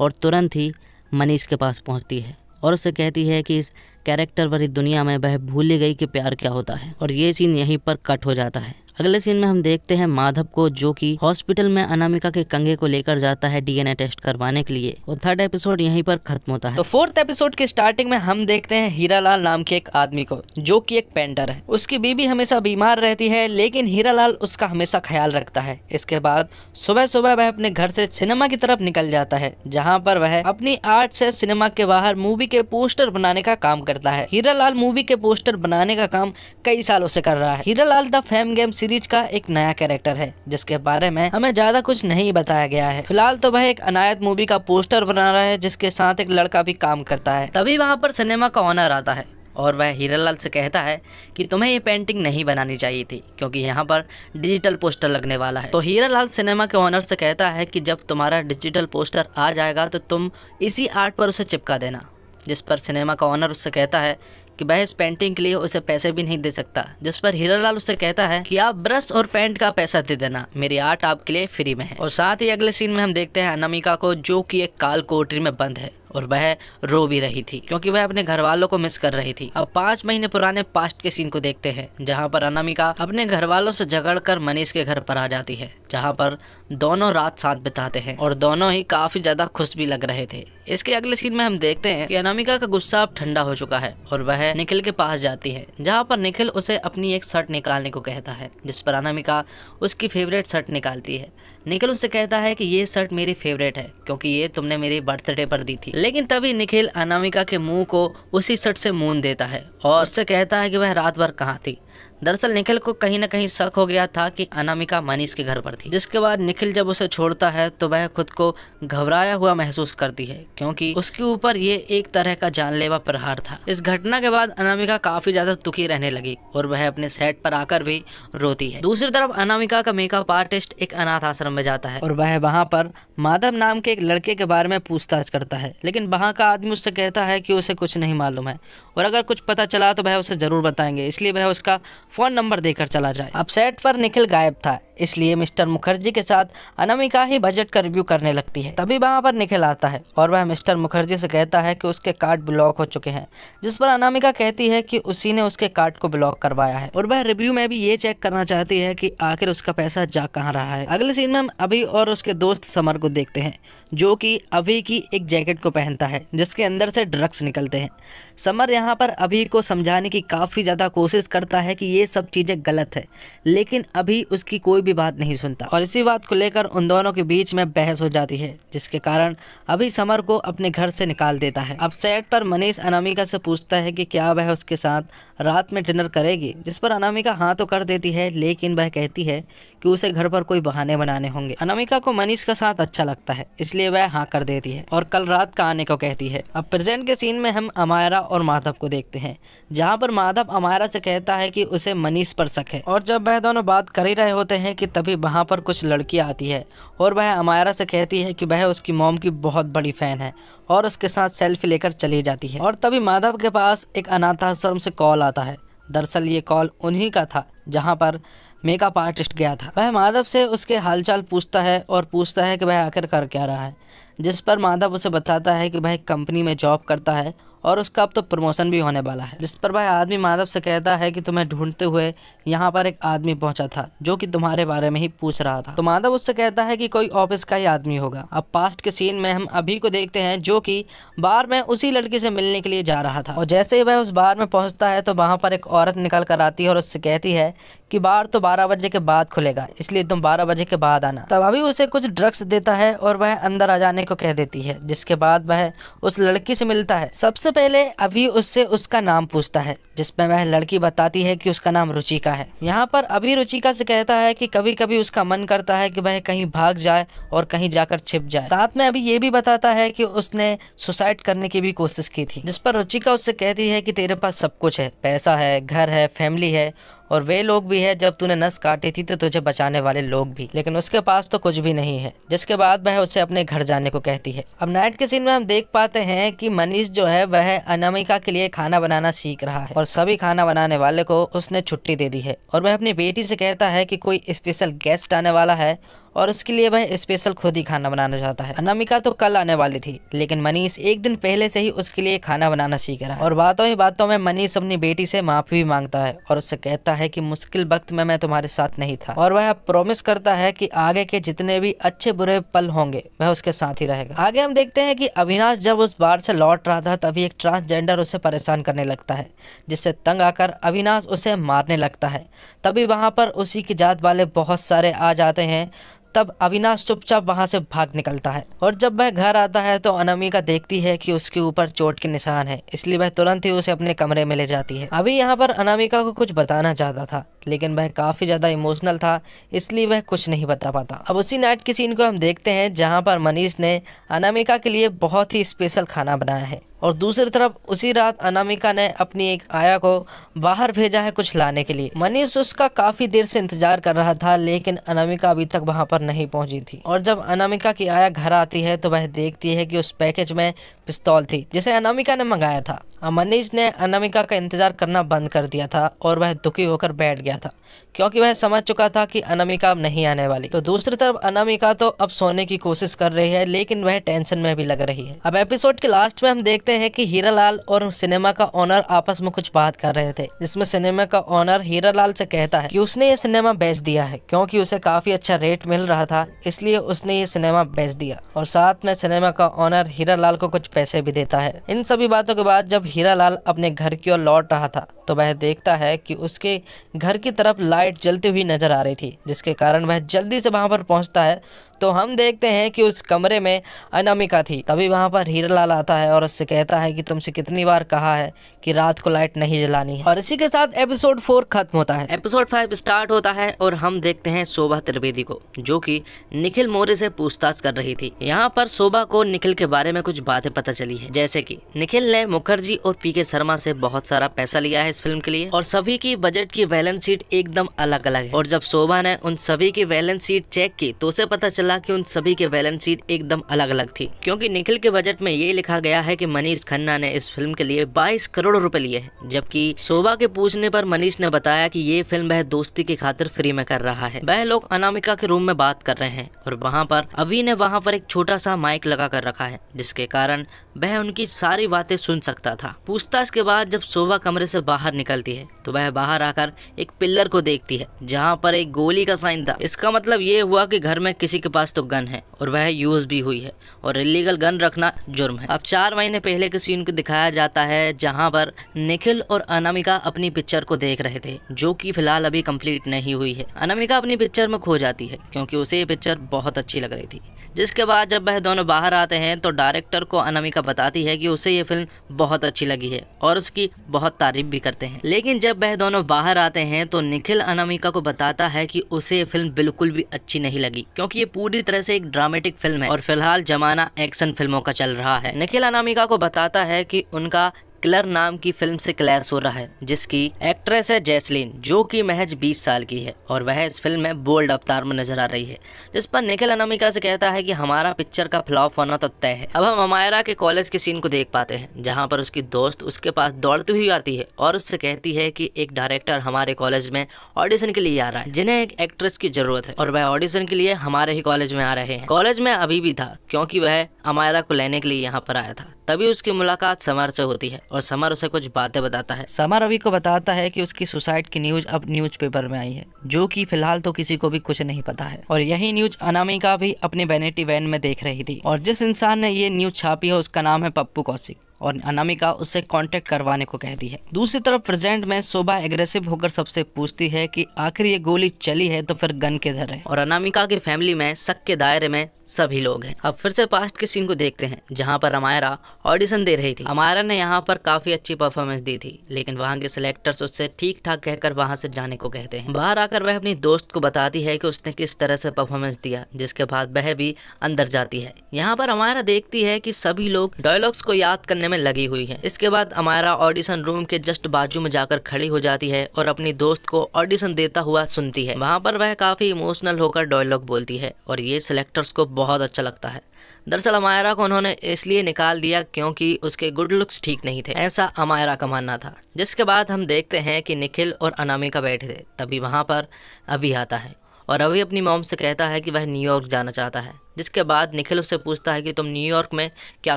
और तुरंत ही मनीष के पास पहुँचती है और उससे कहती है कि इस कैरेक्टर वाली दुनिया में वह भूल गई कि प्यार क्या होता है। और ये सीन यहीं पर कट हो जाता है। अगले सीन में हम देखते हैं माधव को, जो कि हॉस्पिटल में अनामिका के कंघे को लेकर जाता है डीएनए टेस्ट करवाने के लिए, और थर्ड एपिसोड यहीं पर खत्म होता है। तो फोर्थ एपिसोड के स्टार्टिंग में हम देखते हैं हीरालाल नाम के एक आदमी को, जो कि एक पेंटर है। उसकी बीवी हमेशा बीमार रहती है, लेकिन हीरालाल उसका हमेशा ख्याल रखता है। इसके बाद सुबह सुबह वह अपने घर से सिनेमा की तरफ निकल जाता है, जहाँ पर वह अपनी आर्ट से सिनेमा के बाहर मूवी के पोस्टर बनाने का काम करता है। हीरालाल मूवी के पोस्टर बनाने का काम कई सालों से कर रहा है। Hiralal the fame game series का एक नया कैरेक्टर है, जिसके बारे में हमें ज्यादा कुछ नहीं बताया गया है। फिलहाल तो वह एक अनायत मूवी का पोस्टर बना रहा है, जिसके साथ एक लड़का भी काम करता है। तभी वहाँ पर सिनेमा का ऑनर आता है और वह हीरालाल से कहता है कि तुम्हें ये पेंटिंग नहीं बनानी चाहिए थी, क्योंकि यहाँ पर डिजिटल पोस्टर लगने वाला है। तो हीरालाल सिनेमा के ऑनर से कहता है कि जब तुम्हारा डिजिटल पोस्टर आ जाएगा तो तुम इसी आर्ट पर उसे चिपका देना, जिस पर सिनेमा का ऑनर उससे कहता है कि वह इस पेंटिंग के लिए उसे पैसे भी नहीं दे सकता, जिस पर हीरालाल उससे कहता है कि आप ब्रश और पेंट का पैसा दे देना, मेरी आर्ट आपके लिए फ्री में है। और साथ ही अगले सीन में हम देखते हैं अनामिका को, जो कि एक काल कोठरी में बंद है और वह रो भी रही थी क्योंकि वह अपने घर वालों को मिस कर रही थी। अब 5 महीने पुराने पास्ट के सीन को देखते हैं जहाँ पर अनामिका अपने घर वालों से झगड़कर मनीष के घर पर आ जाती है, जहाँ पर दोनों रात साथ बिताते हैं और दोनों ही काफी ज्यादा खुश भी लग रहे थे। इसके अगले सीन में हम देखते हैं कि अनामिका का गुस्सा अब ठंडा हो चुका है और वह निखिल के पास जाती है, जहाँ पर निखिल उसे अपनी एक शर्ट निकालने को कहता है, जिस पर अनामिका उसकी फेवरेट शर्ट निकालती है। निखिल उससे कहता है कि ये शर्ट मेरी फेवरेट है क्योंकि ये तुमने मेरे बर्थडे पर दी थी। लेकिन तभी निखिल अनामिका के मुंह को उसी शर्ट से मूंद देता है और उससे कहता है कि वह रात भर कहाँ थी। दरअसल निखिल को कहीं न कहीं शक हो गया था कि अनामिका मनीष के घर पर थी, जिसके बाद निखिल जब उसे छोड़ता है तो वह खुद को घबराया हुआ महसूस करती है क्योंकि उसके ऊपर ये एक तरह का जानलेवा प्रहार था। इस घटना के बाद अनामिका काफी ज्यादा दुखी रहने लगी और वह अपने सेट पर आकर भी रोती है। दूसरी तरफ अनामिका का मेकअप आर्टिस्ट एक अनाथ आश्रम में जाता है और वह वहाँ पर माधव नाम के एक लड़के के बारे में पूछताछ करता है, लेकिन वहाँ का आदमी उससे कहता है कि उसे कुछ नहीं मालूम है और अगर कुछ पता चला तो वह उसे जरूर बताएंगे, इसलिए वह उसका फोन नंबर देकर चला जाए। अब सेट पर निखिल गायब था, इसलिए मिस्टर मुखर्जी के साथ अनामिका ही बजट का रिव्यू करने लगती है। तभी वहां पर निखिल आता है और वह मिस्टर मुखर्जी से कहता है कि उसके कार्ड ब्लॉक हो चुके हैं, जिस पर अनामिका कहती है कि उसी ने उसके कार्ड को ब्लॉक करवाया है और वह रिव्यू में भी ये चेक करना चाहती है कि आखिर उसका पैसा जा कहाँ रहा है। अगले सीन में हम अभी और उसके दोस्त समर को देखते हैं, जो कि अभी की एक जैकेट को पहनता है जिसके अंदर से ड्रग्स निकलते हैं। समर यहाँ पर अभी को समझाने की काफी ज्यादा कोशिश करता है कि ये सब चीजें गलत है, लेकिन अभी उसकी कोई भी बात नहीं सुनता और इसी बात को लेकर उन दोनों के बीच में बहस हो जाती है, जिसके कारण अभी समर को अपने घर से निकाल देता है। अब सेट पर मनीष अनामिका से पूछता है कि क्या वह उसके साथ रात में डिनर करेगी, जिस पर अनामिका हाँ तो कर देती है, लेकिन वह कहती है कि उसे घर पर कोई बहाने बनाने होंगे। अनामिका को मनीष का साथ अच्छा लगता है, इसलिए वह हाँ कर देती है और कल रात का आने को कहती है। अब प्रेजेंट के सीन में हम अमायरा और माधव को देखते हैं, जहाँ पर माधव अमायरा से कहता है कि उसे मनीष पर शक है और जब वह दोनों बात कर ही रहे होते हैं कि तभी वहाँ पर कुछ लड़कियाँ आती है और वह अमायरा से कहती है कि वह उसकी मॉम की बहुत बड़ी फैन है और उसके साथ सेल्फी लेकर चली जाती है। और तभी माधव के पास एक अनाथ आश्रम से कॉल आता है। दरअसल ये कॉल उन्हीं का था जहाँ पर मेकअप आर्टिस्ट गया था। वह माधव से उसके हालचाल पूछता है और पूछता है कि वह आखिर कर क्या रहा है, जिस पर माधव उसे बताता है कि वह एक कंपनी में जॉब करता है और उसका अब तो प्रमोशन भी होने वाला है। जिस पर वह आदमी माधव से कहता है कि तुम्हें ढूंढते हुए यहाँ पर एक आदमी पहुंचा था जो कि तुम्हारे बारे में ही पूछ रहा था। तो माधव उससे कहता है कि कोई ऑफिस का ही आदमी होगा। अब पास्ट के सीन में हम अभी को देखते हैं, जो कि बार में उसी लड़की से मिलने के लिए जा रहा था और जैसे ही वह उस बार में पहुंचता है तो वहाँ पर एक औरत निकल कर आती है और उससे कहती है कि बार तो 12 बजे के बाद खुलेगा, इसलिए तुम 12 बजे के बाद आना। तब अभी उसे कुछ ड्रग्स देता है और वह अंदर आ जाने को कह देती है, जिसके बाद वह उस लड़की से मिलता है। सबसे पहले अभी उससे उसका नाम पूछता है, जिसमें वह लड़की बताती है कि उसका नाम रुचिका है। यहाँ पर अभी रुचिका से कहता है कि कभी कभी उसका मन करता है कि वह कहीं भाग जाए और कहीं जाकर छिप जाए। साथ में अभी ये भी बताता है कि उसने सुसाइड करने की भी कोशिश की थी, जिस पर रुचिका उससे कहती है कि तेरे पास सब कुछ है, पैसा है, घर है, फैमिली है और वे लोग भी है जब तूने नस काटी थी तो तुझे बचाने वाले लोग भी, लेकिन उसके पास तो कुछ भी नहीं है। जिसके बाद वह उससे अपने घर जाने को कहती है। अब नाइट के सीन में हम देख पाते हैं कि मनीष जो है वह अनामिका के लिए खाना बनाना सीख रहा है और सभी खाना बनाने वाले को उसने छुट्टी दे दी है और वह अपनी बेटी से कहता है कि कोई स्पेशल गेस्ट आने वाला है और उसके लिए वह स्पेशल खुद ही खाना बनाना चाहता है। अनामिका तो कल आने वाली थी, लेकिन मनीष एक दिन पहले से ही उसके लिए खाना बनाना सीख रहा है और बातों ही बातों में मनीष अपनी बेटी से माफी भी मांगता है और उससे कहता है कि मुश्किल वक्त में मैं तुम्हारे साथ नहीं था और वह प्रॉमिस करता है कि आगे के जितने भी अच्छे बुरे पल होंगे वह उसके साथ ही रहेगा। आगे हम देखते हैं कि अविनाश जब उस बार से लौट रहा था तभी एक ट्रांसजेंडर उसे परेशान करने लगता है, जिससे तंग आकर अविनाश उसे मारने लगता है। तभी वहां पर उसी की जात वाले बहुत सारे आ जाते हैं। तब अविनाश चुपचाप वहां से भाग निकलता है और जब वह घर आता है तो अनामिका देखती है कि उसके ऊपर चोट के निशान है, इसलिए वह तुरंत ही उसे अपने कमरे में ले जाती है। अभी यहाँ पर अनामिका को कुछ बताना चाहता था, लेकिन वह काफी ज्यादा इमोशनल था, इसलिए वह कुछ नहीं बता पाता। अब उसी नाइट की सीन को हम देखते हैं जहाँ पर मनीष ने अनामिका के लिए बहुत ही स्पेशल खाना बनाया है और दूसरी तरफ उसी रात अनामिका ने अपनी एक आया को बाहर भेजा है कुछ लाने के लिए। मनीष उसका काफी देर से इंतजार कर रहा था, लेकिन अनामिका अभी तक वहां पर नहीं पहुंची थी और जब अनामिका की आया घर आती है तो वह देखती है कि उस पैकेज में पिस्तौल थी जिसे अनामिका ने मंगाया था। मनीष ने अनामिका का इंतजार करना बंद कर दिया था और वह दुखी होकर बैठ गया था क्योंकि वह समझ चुका था कि अनामिका अब नहीं आने वाली। तो दूसरी तरफ अनामिका तो अब सोने की कोशिश कर रही है, लेकिन वह टेंशन में भी लग रही है। अब एपिसोड के लास्ट में हम देखते हैं कि हीरालाल और सिनेमा का ओनर आपस में कुछ बात कर रहे थे, जिसमें सिनेमा का ओनर हीरालाल से कहता है कि उसने ये सिनेमा बेच दिया है क्योंकि उसे काफी अच्छा रेट मिल रहा था, इसलिए उसने ये सिनेमा बेच दिया। और साथ में सिनेमा का ओनर हीरालाल को कुछ पैसे भी देता है। इन सभी बातों के बाद जब हीरालाल अपने घर की ओर लौट रहा था तो वह देखता है कि उसके घर की तरफ लाइट जलती हुई नजर आ रही थी, जिसके कारण वह जल्दी से वहां पर पहुंचता है। तो हम देखते हैं कि उस कमरे में अनामिका थी। तभी वहां पर हीरालाल आता है और उससे कहता है कि तुमसे कितनी बार कहा है कि रात को लाइट नहीं जलानी है। और इसी के साथ एपिसोड 4 खत्म होता है। एपिसोड 5 स्टार्ट होता है और हम देखते हैं शोभा त्रिवेदी को, जो कि निखिल मौर्य से पूछताछ कर रही थी। यहाँ पर शोभा को निखिल के बारे में कुछ बातें पता चली है, जैसे कि निखिल ने मुखर्जी और पीके शर्मा से बहुत सारा पैसा लिया है इस फिल्म के लिए और सभी की बजट की बैलेंस शीट एकदम अलग अलग है। और जब शोभा ने उन सभी की बैलेंस शीट चेक की तो उसे पता चला कि उन सभी के बैलेंस शीट एकदम अलग अलग थी, क्योंकि निखिल के बजट में ये लिखा गया है कि मनीष खन्ना ने इस फिल्म के लिए 22 करोड़ रुपए लिए हैं, जबकि शोभा के पूछने पर मनीष ने बताया कि ये फिल्म वह दोस्ती की खातिर फ्री में कर रहा है। वह लोग अनामिका के रूम में बात कर रहे हैं और वहाँ पर अभी ने वहाँ पर एक छोटा सा माइक लगा कर रखा है, जिसके कारण वह उनकी सारी बातें सुन सकता था। पूछताछ के बाद जब शोभा कमरे से बाहर निकलती है तो वह बाहर आकर एक पिलर को देखती है जहाँ पर एक गोली का साइन था। इसका मतलब ये हुआ कि घर में किसी के पास तो गन है और वह यूज भी हुई है और इलीगल गन रखना जुर्म है। अब 4 महीने पहले के सीन को दिखाया जाता है जहाँ पर निखिल और अनामिका अपनी पिक्चर को देख रहे थे, जो कि फिलहाल अभी कंप्लीट नहीं हुई है। अनामिका अपनी पिक्चर में खो जाती है क्योंकि उसे ये पिक्चर बहुत अच्छी लग रही थी, जिसके बाद जब वह दोनों बाहर आते हैं तो डायरेक्टर को अनामिका बताती है कि उसे ये फिल्म बहुत अच्छी लगी है और उसकी बहुत तारीफ भी करते हैं। लेकिन जब वह दोनों बाहर आते हैं तो निखिल अनामिका को बताता है कि उसे ये फिल्म बिल्कुल भी अच्छी नहीं लगी, क्योंकि ये पूरी तरह से एक ड्रामेटिक फिल्म है और फिलहाल जमाना एक्शन फिल्मों का चल रहा है। निखिल अनामिका को बताता है कि उनका किलर नाम की फिल्म से क्लैश हो रहा है, जिसकी एक्ट्रेस है जैस्लीन, जो कि महज 20 साल की है और वह इस फिल्म में बोल्ड अवतार में नजर आ रही है। जिस पर निखिल अनामिका से कहता है कि हमारा पिक्चर का फ्लॉप होना तो तय है। अब हम अमायरा के कॉलेज के सीन को देख पाते हैं, जहां पर उसकी दोस्त उसके पास दौड़ती हुई आती है और उससे कहती है कि एक डायरेक्टर हमारे कॉलेज में ऑडिशन के लिए आ रहा है, जिन्हें एक एक्ट्रेस की जरूरत है और वह ऑडिशन के लिए हमारे ही कॉलेज में आ रहे हैं। कॉलेज में अभी भी था क्योंकि वह अमायरा को लेने के लिए यहाँ पर आया था। तभी उसकी मुलाकात समर से होती है और समर उसे कुछ बातें बताता है। समर अभी को बताता है कि उसकी सुसाइड की न्यूज अब न्यूज़पेपर में आई है, जो कि फिलहाल तो किसी को भी कुछ नहीं पता है। और यही न्यूज अनामिका भी अपनी वैनिटी वैन में देख रही थी और जिस इंसान ने ये न्यूज छापी है उसका नाम है पप्पू कौशिक और अनामिका उससे कांटेक्ट करवाने को कहती है। दूसरी तरफ प्रेजेंट में शोभा एग्रेसिव होकर सबसे पूछती है कि आखिर ये गोली चली है तो फिर गन किधर है। और अनामिका की फैमिली में शक के दायरे में सभी लोग हैं। अब फिर से पास्ट के सीन को देखते हैं जहां पर अमायरा ऑडिशन दे रही थी। अमायरा ने यहां पर काफी अच्छी परफॉर्मेंस दी थी, लेकिन वहां के सिलेक्टर्स उससे ठीक ठाक कहकर वहां से जाने को कहते हैं। बाहर आकर वह अपनी दोस्त को बताती है कि उसने किस तरह से परफॉर्मेंस दिया, जिसके बाद वह भी अंदर जाती है। यहाँ पर अमायरा देखती है कि सभी लोग डायलॉग्स को याद करने में लगी हुई है। इसके बाद अमायरा ऑडिशन रूम के जस्ट बाजू में जाकर खड़ी हो जाती है और अपनी दोस्त को ऑडिशन देता हुआ सुनती है। वहाँ पर वह काफी इमोशनल होकर डायलॉग बोलती है और ये सिलेक्टर्स को बहुत अच्छा लगता है। दरअसल अमायरा को उन्होंने इसलिए निकाल दिया क्योंकि उसके गुड लुक्स ठीक नहीं थे, ऐसा अमायरा का मानना था। जिसके बाद हम देखते हैं कि निखिल और अनामिका बैठे थे, तभी वहाँ पर अभी आता है और अभी अपनी मॉम से कहता है कि वह न्यूयॉर्क जाना चाहता है। जिसके बाद निखिल उससे पूछता है कि तुम न्यूयॉर्क में क्या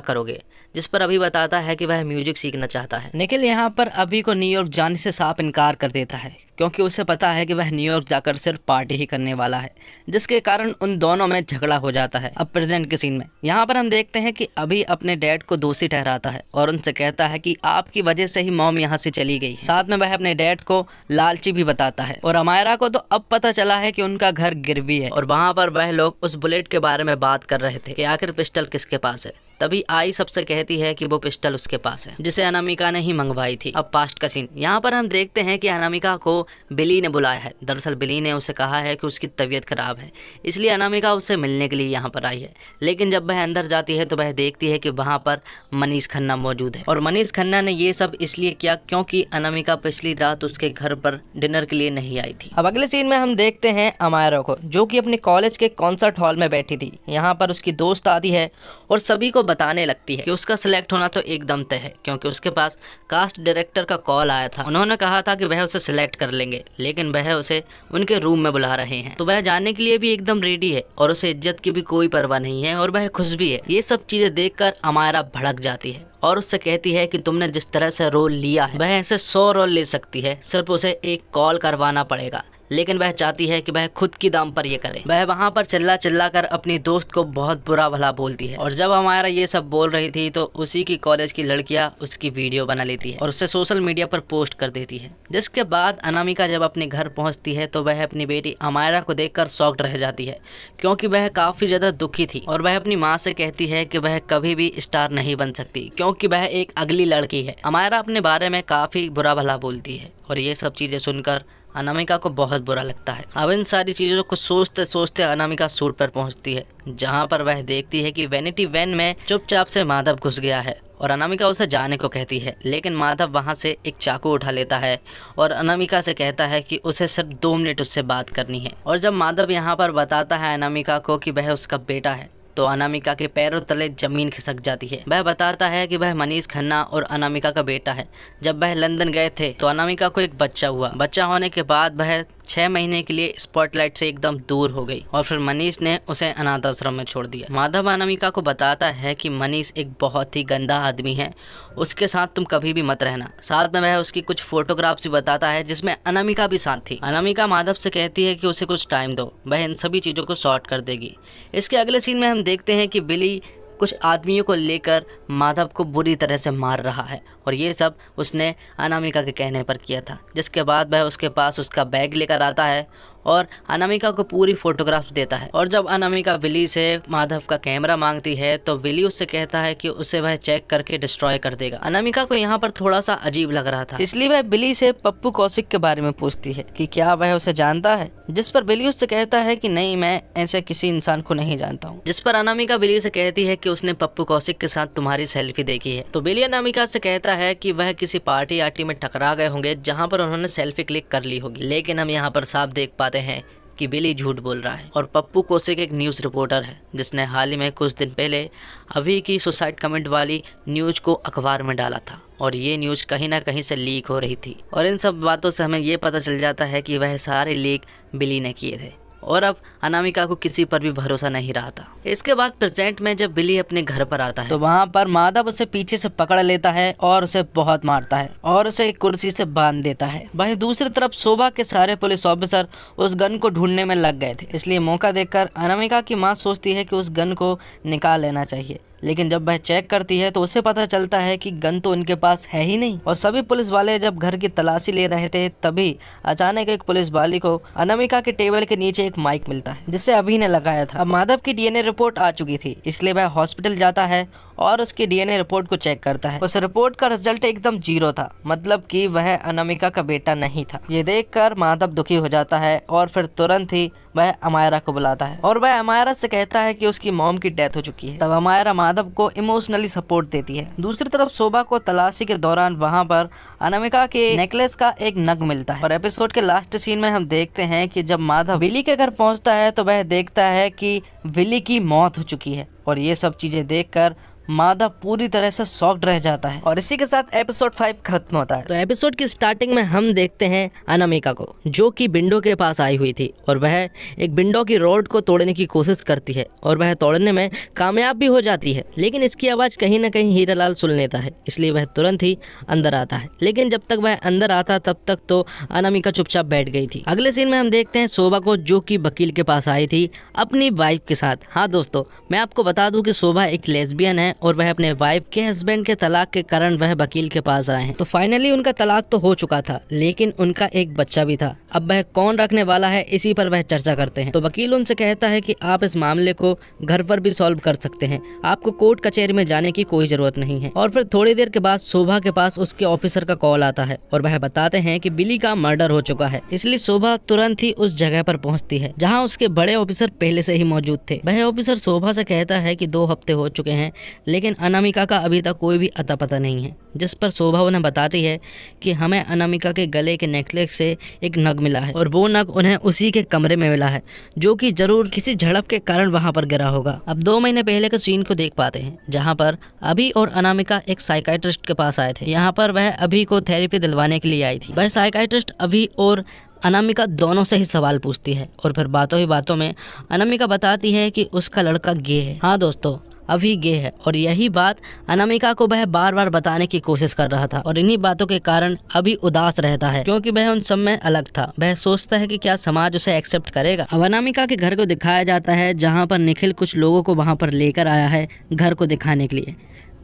करोगे, जिस पर अभी बताता है कि वह म्यूजिक सीखना चाहता है। निखिल यहाँ पर अभी को न्यूयॉर्क जाने से साफ इनकार कर देता है क्योंकि उसे पता है कि वह न्यूयॉर्क जाकर सिर्फ पार्टी ही करने वाला है, जिसके कारण उन दोनों में झगड़ा हो जाता है। अब प्रेजेंट के सीन में यहाँ पर हम देखते हैं कि अभी अपने डैड को दोषी ठहराता है और उनसे कहता है कि आपकी वजह से ही मॉम यहाँ से चली गई। साथ में वह अपने डैड को लालची भी बताता है और अमायरा को तो अब पता चला है कि उनका घर गिरवी है और वहाँ पर वह लोग उस बुलेट के बारे में बात कर रहे थे कि आखिर पिस्टल किसके पास है। तभी आई सबसे कहती है कि वो पिस्टल उसके पास है, जिसे अनामिका ने ही मंगवाई थी। अब पास्ट का सीन यहाँ पर हम देखते हैं कि अनामिका को बिली ने बुलाया है। दरअसल बिली ने उसे कहा है कि उसकी तबीयत खराब है, इसलिए अनामिका उससे मिलने के लिए यहाँ पर आई है। लेकिन जब वह अंदर जाती है तो वह देखती है कि वहाँ पर मनीष खन्ना मौजूद है और मनीष खन्ना ने ये सब इसलिए किया क्योंकि अनामिका पिछली रात उसके घर पर डिनर के लिए नहीं आई थी। अब अगले सीन में हम देखते हैं अमायरा को, जो कि अपने कॉलेज के कॉन्सर्ट हॉल में बैठी थी। यहाँ पर उसकी दोस्त आती है और सभी को बताने लगती है कि उसका सिलेक्ट होना तो एकदम तय है, क्योंकि उसके पास कास्ट डायरेक्टर का कॉल आया था। उन्होंने कहा था कि वह उसे सिलेक्ट कर लेंगे, लेकिन वह उसे उनके रूम में बुला रहे हैं। तो वह जाने के लिए भी एकदम रेडी है और उसे इज्जत की भी कोई परवाह नहीं है और वह खुश भी है। ये सब चीजें देखकर अमायरा भड़क जाती है और उससे कहती है कि तुमने जिस तरह से रोल लिया है वह ऐसे 100 रोल ले सकती है, सिर्फ उसे एक कॉल करवाना पड़ेगा। लेकिन वह चाहती है कि वह खुद की दाम पर ये करे। वह वहाँ पर चिल्ला चिल्ला कर अपनी दोस्त को बहुत बुरा भला बोलती है और जब हमारा ये सब बोल रही थी तो उसी की कॉलेज की लड़कियां उसकी वीडियो बना लेती है और उसे सोशल मीडिया पर पोस्ट कर देती है। जिसके बाद अनामिका जब अपने घर पहुँचती है तो वह अपनी बेटी अमायरा को देखकर शॉक्ड रह जाती है, क्योंकि वह काफ़ी ज़्यादा दुखी थी और वह अपनी माँ से कहती है कि वह कभी भी स्टार नहीं बन सकती क्योंकि वह एक अगली लड़की है। अमायरा अपने बारे में काफ़ी बुरा भला बोलती है और ये सब चीज़ें सुनकर अनामिका को बहुत बुरा लगता है। अब इन सारी चीज़ों को सोचते सोचते अनामिका सूट पर पहुंचती है, जहां पर वह देखती है कि वैनिटी वैन में चुपचाप से माधव घुस गया है और अनामिका उसे जाने को कहती है, लेकिन माधव वहां से एक चाकू उठा लेता है और अनामिका से कहता है कि उसे सिर्फ 2 मिनट उससे बात करनी है। और जब माधव यहाँ पर बताता है अनामिका को कि वह उसका बेटा है तो अनामिका के पैरों तले जमीन खिसक जाती है। वह बताता है कि वह मनीष खन्ना और अनामिका का बेटा है। जब वह लंदन गए थे तो अनामिका को एक बच्चा हुआ। बच्चा होने के बाद वह 6 महीने के लिए स्पॉटलाइट से एकदम दूर हो गई और फिर मनीष ने उसे अनाथ आश्रम में छोड़ दिया। माधव अनामिका को बताता है कि मनीष एक बहुत ही गंदा आदमी है, उसके साथ तुम कभी भी मत रहना। साथ में वह उसकी कुछ फोटोग्राफ्स भी बताता है जिसमें अनामिका भी साथ थी। अनामिका माधव से कहती है कि उसे कुछ टाइम दो, वह इन सभी चीज़ों को सॉर्ट कर देगी। इसके अगले सीन में हम देखते हैं कि बिली कुछ आदमियों को लेकर माधव को बुरी तरह से मार रहा है और ये सब उसने अनामिका के कहने पर किया था। जिसके बाद वह उसके पास उसका बैग लेकर आता है और अनामिका को पूरी फोटोग्राफ्स देता है। और जब अनामिका विली से माधव का कैमरा मांगती है तो विली उससे कहता है कि उसे वह चेक करके डिस्ट्रॉय कर देगा। अनामिका को यहाँ पर थोड़ा सा अजीब लग रहा था, इसलिए वह विली से पप्पू कौशिक के बारे में पूछती है कि क्या वह उसे जानता है, जिस पर विली उससे कहता है कि नहीं, मैं ऐसे किसी इंसान को नहीं जानता हूँ। जिस पर अनामिका विली से कहती है कि उसने पप्पू कौशिक के साथ तुम्हारी सेल्फी देखी है। तो विली अनामिका से कहता है कि वह किसी पार्टी आर्टी में टकरा गए होंगे जहाँ पर उन्होंने सेल्फी क्लिक कर ली होगी। लेकिन हम यहाँ पर साफ देख पाते हैं कि बिली झूठ बोल रहा है और पप्पू कौशिक एक न्यूज़ रिपोर्टर है जिसने हाल ही में कुछ दिन पहले अभी की सुसाइड कमेंट वाली न्यूज़ को अखबार में डाला था और ये न्यूज़ कहीं ना कहीं से लीक हो रही थी। और इन सब बातों से हमें ये पता चल जाता है कि वह सारे लीक बिली ने किए थे और अब अनामिका को किसी पर भी भरोसा नहीं रहा था। इसके बाद प्रेजेंट में जब बिली अपने घर पर आता है तो वहाँ पर माधव उसे पीछे से पकड़ लेता है और उसे बहुत मारता है और उसे एक कुर्सी से बांध देता है। वहीं दूसरी तरफ शोभा के सारे पुलिस ऑफिसर उस गन को ढूंढने में लग गए थे, इसलिए मौका देखकर अनामिका की माँ सोचती है कि उस गन को निकाल लेना चाहिए। लेकिन जब वह चेक करती है तो उसे पता चलता है कि गन तो उनके पास है ही नहीं। और सभी पुलिस वाले जब घर की तलाशी ले रहे थे तभी अचानक एक पुलिस वाली को अनामिका के टेबल के नीचे एक माइक मिलता है जिसे अभी ने लगाया था। अब माधव की डीएनए रिपोर्ट आ चुकी थी, इसलिए वह हॉस्पिटल जाता है और उसकी डीएनए रिपोर्ट को चेक करता है। उस रिपोर्ट का रिजल्ट एकदम 0 था, मतलब कि वह अनामिका का बेटा नहीं था। ये देखकर माधव दुखी हो जाता है और फिर तुरंत ही वह अमायरा को बुलाता है और वह अमायरा से कहता है कि उसकी मॉम की डेथ हो चुकी है। तब अमायरा माधव को इमोशनली सपोर्ट देती है। दूसरी तरफ शोभा को तलाशी के दौरान वहां पर अनामिका के नेकलेस का एक नग मिलता है और एपिसोड के लास्ट सीन में हम देखते हैं कि जब माधव विली के घर पहुंचता है तो वह देखता है कि विली की मौत हो चुकी है और ये सब चीजें देखकर माधव पूरी तरह से शॉक्ड रह जाता है। और इसी के साथ एपिसोड 5 खत्म होता है। तो एपिसोड की स्टार्टिंग में हम देखते हैं अनामिका को जो कि विंडो के पास आई हुई थी और वह एक विंडो की रॉड को तोड़ने की कोशिश करती है और वह तोड़ने में कामयाब भी हो जाती है। लेकिन इसकी आवाज़ कहीं ना कहीं हीरालाल सुन लेता है, इसलिए वह तुरंत ही अंदर आता है। लेकिन जब तक वह अंदर आता तब तक तो अनामिका चुपचाप बैठ गई थी। अगले सीन में हम देखते हैं शोभा को जो कि वकील के पास आई थी अपनी वाइफ के साथ। हाँ दोस्तों, मैं आपको बता दूं कि शोभा एक लेस्बियन है और वह अपने वाइफ के हस्बैंड के तलाक के कारण वह वकील के पास आए हैं। तो फाइनली उनका तलाक तो हो चुका था, लेकिन उनका एक बच्चा भी था। अब वह कौन रखने वाला है इसी पर वह चर्चा करते हैं। तो वकील उनसे कहता है कि आप इस मामले को घर पर भी सॉल्व कर सकते हैं, आपको कोर्ट कचहरी में जाने की कोई जरूरत नहीं है। और फिर थोड़ी देर के बाद शोभा के पास उसके ऑफिसर का कॉल आता है और वह बताते हैं कि बिली का मर्डर हो चुका है। इसलिए शोभा तुरंत ही उस जगह पर पहुंचती है जहां उसके बड़े ऑफिसर पहले से ही मौजूद थे। वह ऑफिसर शोभा से कहता है कि 2 हफ्ते हो चुके हैं लेकिन अनामिका का अभी तक कोई भी अता पता नहीं है, जिस पर शोभा उन्हें बताती है कि हमें अनामिका के गले के नेकलेस से एक नग मिला है और वो नग उन्हें उसी के कमरे में मिला है, जो कि जरूर किसी झड़प के कारण वहां पर गिरा होगा। अब 2 महीने पहले के सीन को देख पाते हैं, जहां पर अभी और अनामिका एक साइकाइट्रिस्ट के पास आए थे। यहाँ पर वह अभी को थेरेपी दिलवाने के लिए आई थी। वह साइकाइट्रिस्ट अभी और अनामिका दोनों से ही सवाल पूछती है और फिर बातों ही बातों में अनामिका बताती है कि उसका लड़का गे है। हाँ दोस्तों, अभी गे है, और यही बात अनामिका को वह बार बार बताने की कोशिश कर रहा था और इन्हीं बातों के कारण अभी उदास रहता है, क्योंकि वह उन सब में अलग था। वह सोचता है कि क्या समाज उसे एक्सेप्ट करेगा। अब अनामिका के घर को दिखाया जाता है, जहाँ पर निखिल कुछ लोगों को वहाँ पर लेकर आया है घर को दिखाने के लिए।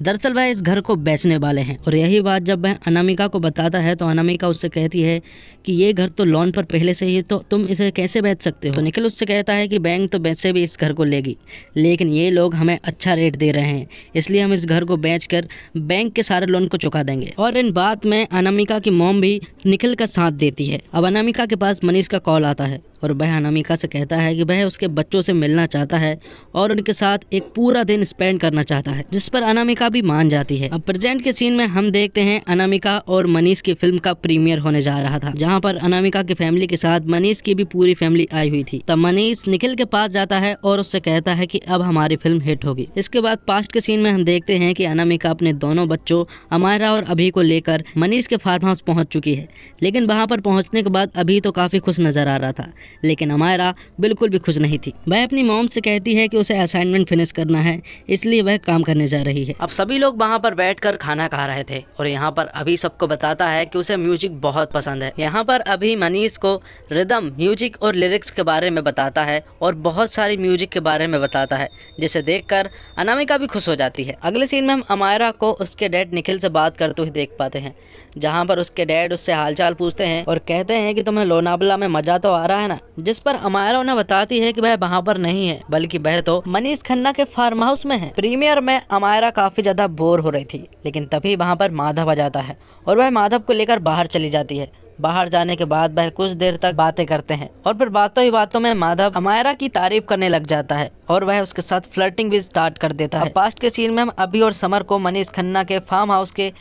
दरअसल वह इस घर को बेचने वाले हैं, और यही बात जब वह अनामिका को बताता है तो अनामिका उससे कहती है कि ये घर तो लोन पर पहले से ही, तो तुम इसे कैसे बेच सकते हो। तो निखिल उससे कहता है कि बैंक तो वैसे भी इस घर को लेगी, लेकिन ये लोग हमें अच्छा रेट दे रहे हैं, इसलिए हम इस घर को बेचकर बैंक के सारे लोन को चुका देंगे। और इन बात में अनामिका की मॉम भी निखिल का साथ देती है। अब अनामिका के पास मनीष का कॉल आता है और वह अनामिका से कहता है कि वह उसके बच्चों से मिलना चाहता है और उनके साथ एक पूरा दिन स्पेंड करना चाहता है, जिस पर अनामिका भी मान जाती है। अब प्रेजेंट के सीन में हम देखते हैं अनामिका और मनीष की फिल्म का प्रीमियर होने जा रहा था, जहां पर अनामिका की फैमिली के साथ मनीष की भी पूरी फैमिली आई हुई थी। तब मनीष निखिल के पास जाता है और उससे कहता है कि अब हमारी फिल्म हिट होगी। इसके बाद पास्ट के सीन में हम देखते हैं कि अनामिका अपने दोनों बच्चों अमायरा और अभी को लेकर मनीष के फार्म हाउस पहुंच चुकी है, लेकिन वहां पर पहुंचने के बाद अभी तो काफी खुश नजर आ रहा था, लेकिन अमायरा बिल्कुल भी खुश नहीं थी। वह अपनी मॉम से कहती है कि उसे असाइनमेंट फिनिश करना है, इसलिए वह काम करने जा रही है। अब सभी लोग वहां पर बैठकर खाना खा रहे थे और यहाँ पर अभी सबको बताता है कि उसे म्यूजिक बहुत पसंद है। यहाँ पर अभी मनीष को रिदम, म्यूजिक और लिरिक्स के बारे में बताता है और बहुत सारी म्यूजिक के बारे में बताता है, जिसे देखकर अनामिका भी खुश हो जाती है। अगले सीन में हम अमायरा को उसके डैड निखिल से बात करते हुए देख पाते हैं, जहाँ पर उसके डैड उससे हालचाल पूछते हैं और कहते हैं कि तुम्हें लोनावला में मजा तो आ रहा है ना, जिस पर अमायरा उन्हें बताती है कि वह वहाँ पर नहीं है, बल्कि वह तो मनीष खन्ना के फार्म हाउस में है। प्रीमियर में अमायरा काफी ज्यादा बोर हो रही थी, लेकिन तभी वहाँ पर माधव आ जाता है और वह माधव को लेकर बाहर चली जाती है। बाहर जाने के बाद वह कुछ देर तक बातें करते हैं और फिर बातों ही बातों में माधव अमायरा की तारीफ करने लग जाता है और वह उसके साथ फ्लर्टिंग भी स्टार्ट कर देता है। पास्ट के सीन में हम अभी और समर को मनीष खन्ना के फार्म हाउस के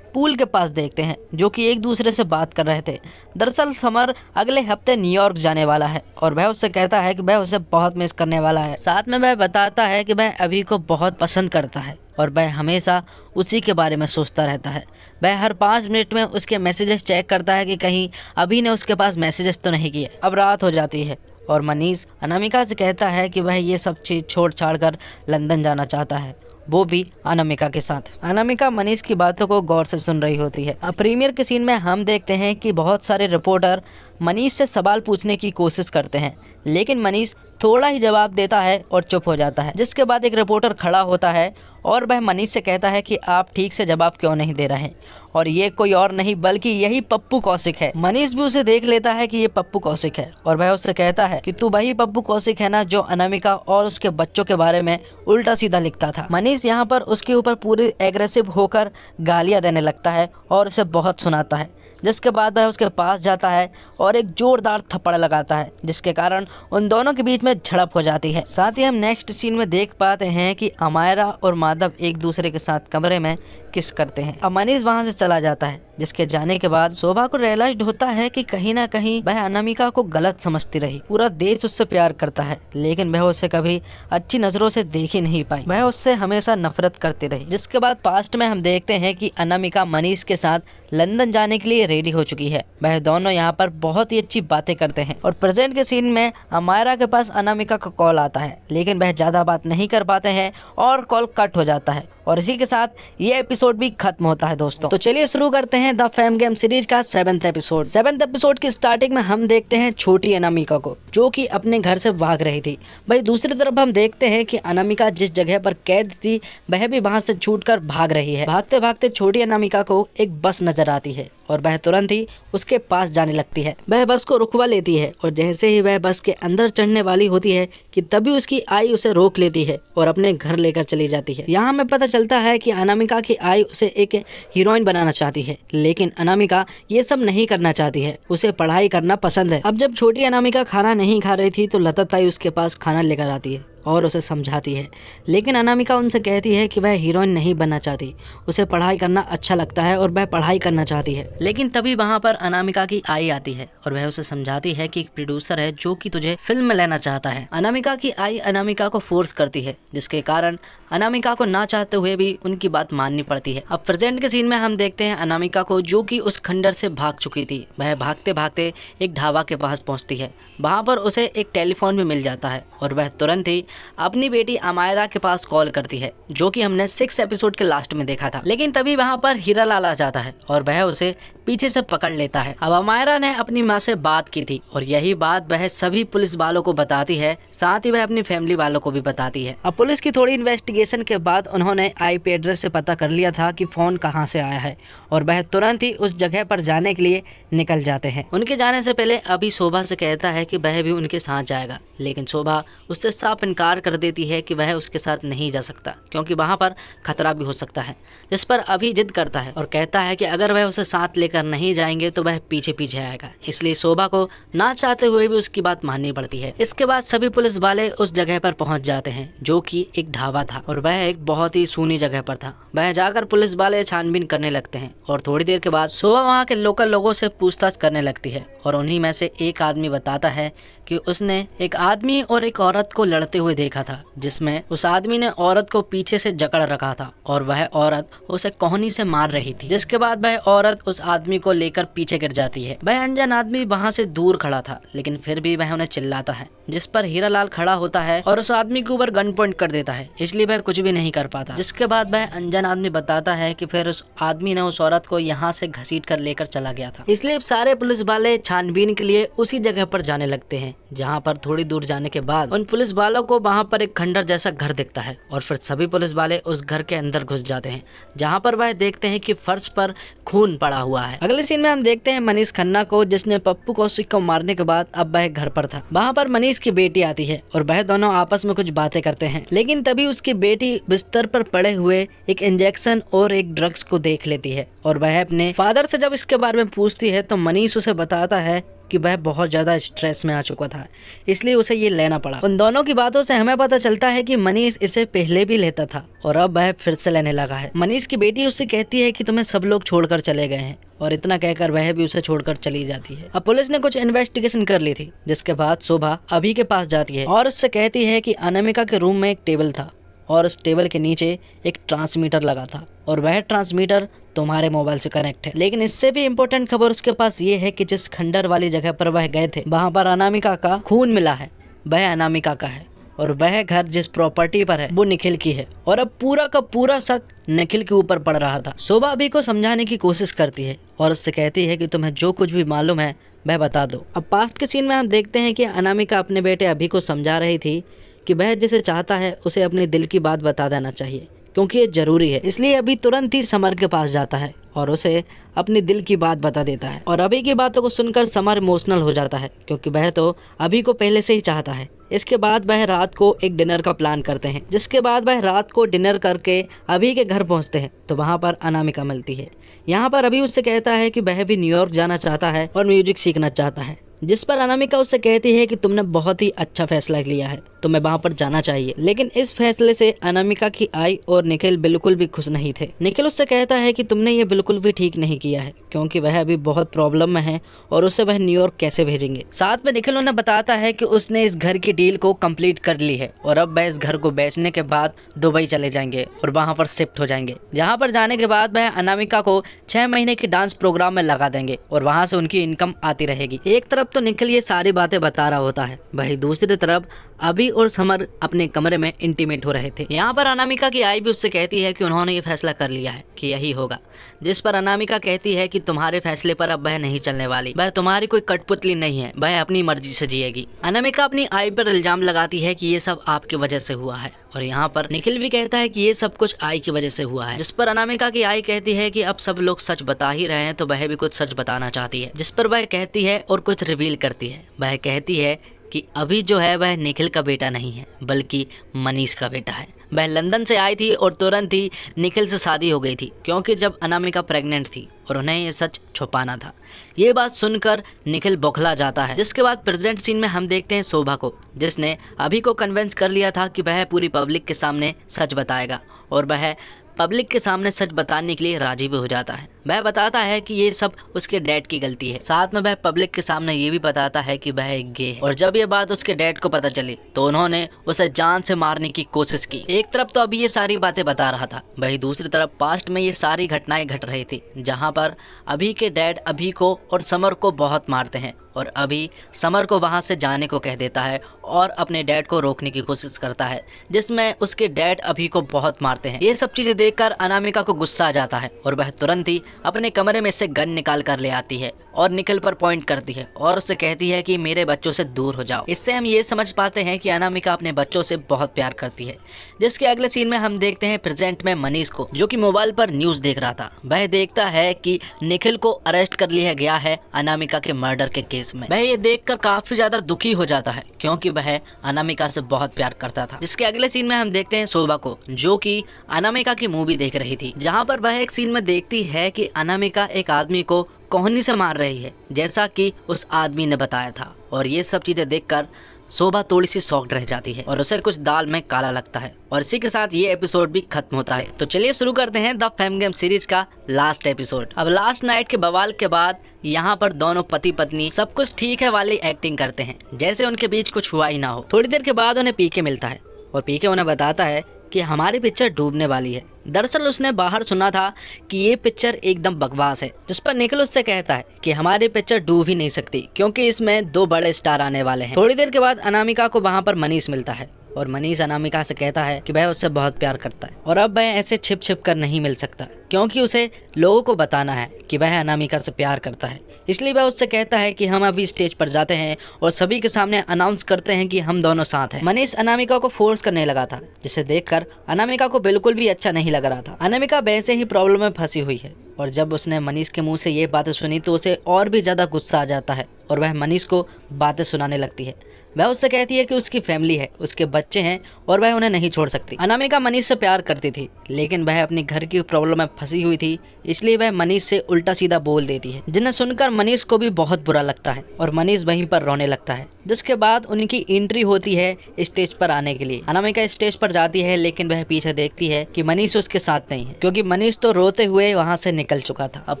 पूल के पास देखते हैं, जो कि एक दूसरे से बात कर रहे थे। दरअसल समर अगले हफ्ते न्यूयॉर्क जाने वाला है और वह उससे कहता है कि वह उसे बहुत मिस करने वाला है। साथ में वह बताता है कि वह अभी को बहुत पसंद करता है और वह हमेशा उसी के बारे में सोचता रहता है। वह हर 5 मिनट में उसके मैसेजेस चेक करता है कि कहीं अभी ने उसके पास मैसेजेस तो नहीं किए। अब रात हो जाती है और मनीष अनामिका से कहता है कि वह ये सब चीज़ छोड़ छाड़ कर लंदन जाना चाहता है, वो भी अनामिका के साथ। अनामिका मनीष की बातों को गौर से सुन रही होती है। अब प्रीमियर के सीन में हम देखते हैं कि बहुत सारे रिपोर्टर मनीष से सवाल पूछने की कोशिश करते हैं, लेकिन मनीष थोड़ा ही जवाब देता है और चुप हो जाता है। जिसके बाद एक रिपोर्टर खड़ा होता है और वह मनीष से कहता है कि आप ठीक से जवाब क्यों नहीं दे रहे, और ये कोई और नहीं बल्कि यही पप्पू कौशिक है। मनीष भी उसे देख लेता है कि ये पप्पू कौशिक है और वह उससे कहता है कि तू वही पप्पू कौशिक है ना जो अनामिका और उसके बच्चों के बारे में उल्टा सीधा लिखता था। मनीष यहाँ पर उसके ऊपर पूरी एग्रेसिव होकर गालियाँ देने लगता है और उसे बहुत सुनाता है, जिसके बाद वह उसके पास जाता है और एक जोरदार थप्पड़ लगाता है, जिसके कारण उन दोनों के बीच में झड़प हो जाती है। साथ ही हम नेक्स्ट सीन में देख पाते हैं कि अमायरा और माधव एक दूसरे के साथ कमरे में किस करते हैं। अब मनीष वहां से चला जाता है, जिसके जाने के बाद शोभा को रियलाइज होता है कि कहीं ना कहीं वह अनामिका को गलत समझती रही। पूरा देश उससे प्यार करता है, लेकिन वह उसे कभी अच्छी नजरों से देख ही नहीं पाई। वह उससे हमेशा नफरत करती रही। जिसके बाद पास्ट में हम देखते हैं कि अनामिका मनीष के साथ लंदन जाने के लिए रेडी हो चुकी है। वह दोनों यहाँ पर बहुत ही अच्छी बातें करते हैं और प्रेजेंट के सीन में अमायरा के पास अनामिका का कॉल आता है, लेकिन वह ज्यादा बात नहीं कर पाते हैं और कॉल कट हो जाता है और इसी के साथ ये एपिसोड भी खत्म होता है दोस्तों। तो चलिए शुरू करते हैं द फेम गेम सीरीज का 7th एपिसोड। 7th एपिसोड की स्टार्टिंग में हम देखते हैं छोटी अनामिका को, जो कि अपने घर से भाग रही थी। भाई दूसरी तरफ हम देखते हैं कि अनामिका जिस जगह पर कैद थी वह भी वहां से छूटकर भाग रही है। भागते भागते छोटी अनामिका को एक बस नजर आती है और वह तुरंत ही उसके पास जाने लगती है। वह बस को रुकवा लेती है और जैसे ही वह बस के अंदर चढ़ने वाली होती है कि तभी उसकी आई उसे रोक लेती है और अपने घर लेकर चली जाती है। यहाँ हमें पता चलता है कि अनामिका की आई उसे एक हीरोइन बनाना चाहती है, लेकिन अनामिका ये सब नहीं करना चाहती है, उसे पढ़ाई करना पसंद है। अब जब छोटी अनामिका खाना नहीं खा रही थी तो लता ताई उसके पास खाना लेकर आती है और उसे समझाती है, लेकिन अनामिका उनसे कहती है कि वह हीरोइन नहीं बनना चाहती, उसे पढ़ाई करना अच्छा लगता है और वह पढ़ाई करना चाहती है। लेकिन तभी वहाँ पर अनामिका की आई आती है और वह उसे समझाती है कि एक प्रोड्यूसर है जो कि तुझे फिल्म में लेना चाहता है। अनामिका की आई अनामिका को फोर्स करती है, जिसके कारण अनामिका को ना चाहते हुए भी उनकी बात माननी पड़ती है। अब प्रेजेंट के सीन में हम देखते हैं अनामिका को, जो कि उस खंडर से भाग चुकी थी। वह भागते भागते एक ढाबा के पास पहुंचती है। वहां पर उसे एक टेलीफोन भी मिल जाता है और वह तुरंत ही अपनी बेटी अमायरा के पास कॉल करती है, जो कि हमने 6 एपिसोड के लास्ट में देखा था। लेकिन तभी वहां पर हीरालाल आ जाता है और वह उसे पीछे से पकड़ लेता है। अब अमायरा ने अपनी माँ से बात की थी और यही बात वह सभी पुलिस वालों को बताती है, साथ ही वह अपनी फैमिली वालों को भी बताती है। अब पुलिस की थोड़ी इन्वेस्टिगेशन के बाद उन्होंने आईपी एड्रेस से पता कर लिया था कि फोन कहां से आया है और वह तुरंत ही उस जगह पर जाने के लिए निकल जाते हैं। उनके जाने से पहले अभी शोभा से कहता है कि वह भी उनके साथ जाएगा, लेकिन शोभा उससे साफ इनकार कर देती है कि वह उसके साथ नहीं जा सकता, क्योंकि वहां पर खतरा भी हो सकता है। जिस पर अभी जिद करता है और कहता है कि अगर वह उसे साथ लेकर नहीं जाएंगे तो वह पीछे पीछे आएगा। इसलिए शोभा को ना चाहते हुए भी उसकी बात माननी पड़ती है। इसके बाद सभी पुलिस वाले उस जगह पर पहुंच जाते हैं, जो कि एक ढाबा था और वह एक बहुत ही सूनी जगह पर था। वह जाकर पुलिस वाले छानबीन करने लगते हैं और थोड़ी देर के बाद शोभा वहाँ के लोकल लोगों से पूछताछ करने लगती है और उन्हीं में से एक आदमी बताता है कि उसने एक आदमी और एक औरत को लड़ते हुए देखा था, जिसमें उस आदमी ने औरत को पीछे से जकड़ रखा था और वह औरत उसे कोहनी से मार रही थी। जिसके बाद वह औरत उस आदमी को लेकर पीछे गिर जाती है। वह अनजान आदमी वहां से दूर खड़ा था, लेकिन फिर भी वह उन्हें चिल्लाता है, जिस पर हीरालाल खड़ा होता है और उस आदमी के ऊपर गन पॉइंट कर देता है, इसलिए वह कुछ भी नहीं कर पाता। जिसके बाद वह अनजान आदमी बताता है कि फिर उस आदमी ने उस औरत को यहाँ से घसीट कर लेकर चला गया था। इसलिए सारे पुलिस वाले छानबीन के लिए उसी जगह पर जाने लगते हैं, जहाँ पर थोड़ी दूर जाने के बाद उन पुलिस वालों को वहाँ पर एक खंडर जैसा घर दिखता है और फिर सभी पुलिस वाले उस घर के अंदर घुस जाते हैं, जहाँ पर वह देखते हैं कि फर्श पर खून पड़ा हुआ है। अगले सीन में हम देखते हैं मनीष खन्ना को, जिसने पप्पू कौशिक को मारने के बाद अब वह घर पर था। वहाँ पर मनीष की बेटी आती है और वह दोनों आपस में कुछ बातें करते हैं, लेकिन तभी उसकी बेटी बिस्तर पर पड़े हुए एक इंजेक्शन और एक ड्रग्स को देख लेती है और वह अपने फादर से जब इसके बारे में पूछती है तो मनीष उसे बताता है कि वह बहुत ज्यादा स्ट्रेस में आ चुका था, इसलिए उसे ये लेना पड़ा। उन दोनों की बातों से हमें पता चलता है कि मनीष इसे पहले भी लेता था और अब वह फिर से लेने लगा है। मनीष की बेटी उससे कहती है कि तुम्हें सब लोग छोड़कर चले गए हैं और इतना कहकर वह भी उसे छोड़कर चली जाती है। अब पुलिस ने कुछ इन्वेस्टिगेशन कर ली थी, जिसके बाद शोभा अभी के पास जाती है और उससे कहती है कि अनामिका के रूम में एक टेबल था और उस टेबल के नीचे एक ट्रांसमीटर लगा था और वह ट्रांसमीटर तुम्हारे मोबाइल से कनेक्ट है। लेकिन इससे भी इम्पोर्टेंट खबर उसके पास ये है कि जिस खंडर वाली जगह पर वह गए थे वहाँ पर अनामिका का खून मिला है, वह अनामिका का है और वह घर जिस प्रॉपर्टी पर है वो निखिल की है और अब पूरा का पूरा शक निखिल के ऊपर पड़ रहा था। शोभा अभी को समझाने की कोशिश करती है और उससे कहती है कि तुम्हें जो कुछ भी मालूम है वह बता दो। अब पास्ट के सीन में हम देखते हैं कि अनामिका अपने बेटे अभी को समझा रही थी कि वह जिसे चाहता है उसे अपने दिल की बात बता देना चाहिए, क्योंकि ये जरूरी है। इसलिए अभी तुरंत ही समर के पास जाता है और उसे अपने दिल की बात बता देता है और अभी की बातों को सुनकर समर इमोशनल हो जाता है, क्योंकि वह तो अभी को पहले से ही चाहता है। इसके बाद वह रात को एक डिनर का प्लान करते हैं, जिसके बाद वह रात को डिनर करके अभी के घर पहुंचते हैं तो वहाँ पर अनामिका मिलती है। यहाँ पर अभी उससे कहता है कि वह भी न्यूयॉर्क जाना चाहता है और म्यूजिक सीखना चाहता है, जिस पर अनामिका उससे कहती है कि तुमने बहुत ही अच्छा फैसला लिया है, तुम्हें वहाँ पर जाना चाहिए। लेकिन इस फैसले से अनामिका की आई और निखिल बिल्कुल भी खुश नहीं थे। निखिल उससे कहता है कि तुमने ये बिल्कुल भी ठीक नहीं किया है, क्योंकि वह अभी बहुत प्रॉब्लम में है और उसे वह न्यूयॉर्क कैसे भेजेंगे। साथ में निखिल उन्हें बताता है कि उसने इस घर की डील को कंप्लीट कर ली है और अब वह इस घर को बेचने के बाद दुबई चले जाएंगे और वहाँ पर शिफ्ट हो जाएंगे, जहाँ पर जाने के बाद वह अनामिका को 6 महीने की डांस प्रोग्राम में लगा देंगे और वहाँ से उनकी इनकम आती रहेगी। एक तरफ तो निखिल ये सारी बातें बता रहा होता है, वही दूसरी तरफ अभी और समर अपने कमरे में इंटीमेट हो रहे थे। यहाँ पर अनामिका की आई भी उससे कहती है कि उन्होंने ये फैसला कर लिया है कि यही होगा, जिस पर अनामिका कहती है कि तुम्हारे फैसले पर अब वह नहीं चलने वाली, वह तुम्हारी कोई कठपुतली नहीं है, वह अपनी मर्जी से जिएगी। अनामिका अपनी आई पर इल्जाम लगाती है कि ये सब आपकी वजह से हुआ है और यहाँ पर निखिल भी कहता है कि ये सब कुछ आई की वजह से हुआ है, जिस पर अनामिका की आई कहती है कि अब सब लोग सच बता ही रहे हैं तो वह भी कुछ सच बताना चाहती है, जिस पर वह कहती है और कुछ रिवील करती है। वह कहती है कि अभी जो है वह निखिल का बेटा नहीं है बल्कि मनीष का बेटा है। वह लंदन से आई थी और तुरंत ही निखिल से शादी हो गई थी, क्योंकि जब अनामिका प्रेग्नेंट थी और उन्हें ये सच छुपाना था। ये बात सुनकर निखिल बौखला जाता है। जिसके बाद प्रेजेंट सीन में हम देखते हैं शोभा को, जिसने अभी को कन्विंस कर लिया था कि वह पूरी पब्लिक के सामने सच बताएगा, और वह पब्लिक के सामने सच बताने के लिए राजी भी हो जाता है। वह बताता है कि ये सब उसके डैड की गलती है। साथ में वह पब्लिक के सामने ये भी बताता है कि वह एक गे है, और जब ये बात उसके डैड को पता चली तो उन्होंने उसे जान से मारने की कोशिश की। एक तरफ तो अभी ये सारी बातें बता रहा था, वही दूसरी तरफ पास्ट में ये सारी घटनाएं घट रही थी, जहाँ पर अभी के डैड अभी को और समर को बहुत मारते हैं, और अभी समर को वहाँ से जाने को कह देता है और अपने डैड को रोकने की कोशिश करता है, जिसमें उसके डैड अभी को बहुत मारते हैं। ये सब चीजें देखकर अनामिका को गुस्सा आ जाता है और वह तुरंत ही अपने कमरे में से गन निकाल कर ले आती है और निखिल पर पॉइंट करती है और उससे कहती है कि मेरे बच्चों से दूर हो जाओ। इससे हम ये समझ पाते हैं कि अनामिका अपने बच्चों से बहुत प्यार करती है। जिसके अगले सीन में हम देखते हैं प्रेजेंट में मनीष को, जो कि मोबाइल पर न्यूज देख रहा था। वह देखता है कि निखिल को अरेस्ट कर लिया गया है अनामिका के मर्डर के केस में। वह ये देखकर काफी ज्यादा दुखी हो जाता है, क्योंकि वह अनामिका से बहुत प्यार करता था। जिसके अगले सीन में हम देखते हैं शोभा को, जो कि अनामिका की मूवी देख रही थी, जहाँ पर वह एक सीन में देखती है कि अनामिका एक आदमी को कोहनी से मार रही है, जैसा कि उस आदमी ने बताया था। और ये सब चीजें देखकर शोभा थोड़ी सी शॉक्ड रह जाती है और उसे कुछ दाल में काला लगता है। और इसी के साथ ये एपिसोड भी खत्म होता है। तो चलिए शुरू करते हैं द फेम गेम सीरीज का लास्ट एपिसोड। अब लास्ट नाइट के बवाल के बाद यहाँ पर दोनों पति पत्नी सब कुछ ठीक है वाली एक्टिंग करते हैं, जैसे उनके बीच कुछ हुआ ही ना हो। थोड़ी देर के बाद उन्हें पीके मिलता है और पीके उन्हें बताता है कि हमारी पिक्चर डूबने वाली है। दरअसल उसने बाहर सुना था कि ये पिक्चर एकदम बकवास है, जिस पर निखिल उससे कहता है कि हमारी पिक्चर डूब ही नहीं सकती, क्योंकि इसमें 2 बड़े स्टार आने वाले हैं। थोड़ी देर के बाद अनामिका को वहाँ पर मनीष मिलता है और मनीष अनामिका से कहता है कि वह उससे बहुत प्यार करता है और अब वह ऐसे छिप छिप कर नहीं मिल सकता, क्योंकि उसे लोगों को बताना है कि वह अनामिका से प्यार करता है। इसलिए वह उससे कहता है कि हम अभी स्टेज पर जाते हैं और सभी के सामने अनाउंस करते हैं कि हम दोनों साथ हैं। मनीष अनामिका को फोर्स करने लगा था, जिसे देखकर अनामिका को बिल्कुल भी अच्छा नहीं लग रहा था। अनामिका वैसे ही प्रॉब्लम में फंसी हुई है और जब उसने मनीष के मुंह से ये बातें सुनी तो उसे और भी ज्यादा गुस्सा आ जाता है और वह मनीष को बातें सुनाने लगती है। वह उससे कहती है कि उसकी फैमिली है, उसके बच्चे हैं और वह उन्हें नहीं छोड़ सकती। अनामिका मनीष से प्यार करती थी, लेकिन वह अपनी घर की प्रॉब्लम में फंसी हुई थी, इसलिए वह मनीष से उल्टा सीधा बोल देती है, जिन्हें सुनकर मनीष को भी बहुत बुरा लगता है और मनीष वहीं पर रोने लगता है। जिसके बाद उनकी एंट्री होती है स्टेज पर आने के लिए। अनामिका स्टेज पर जाती है, लेकिन वह पीछे देखती है कि मनीष उसके साथ नहीं है, क्योंकि मनीष तो रोते हुए वहाँ से निकल चुका था। अब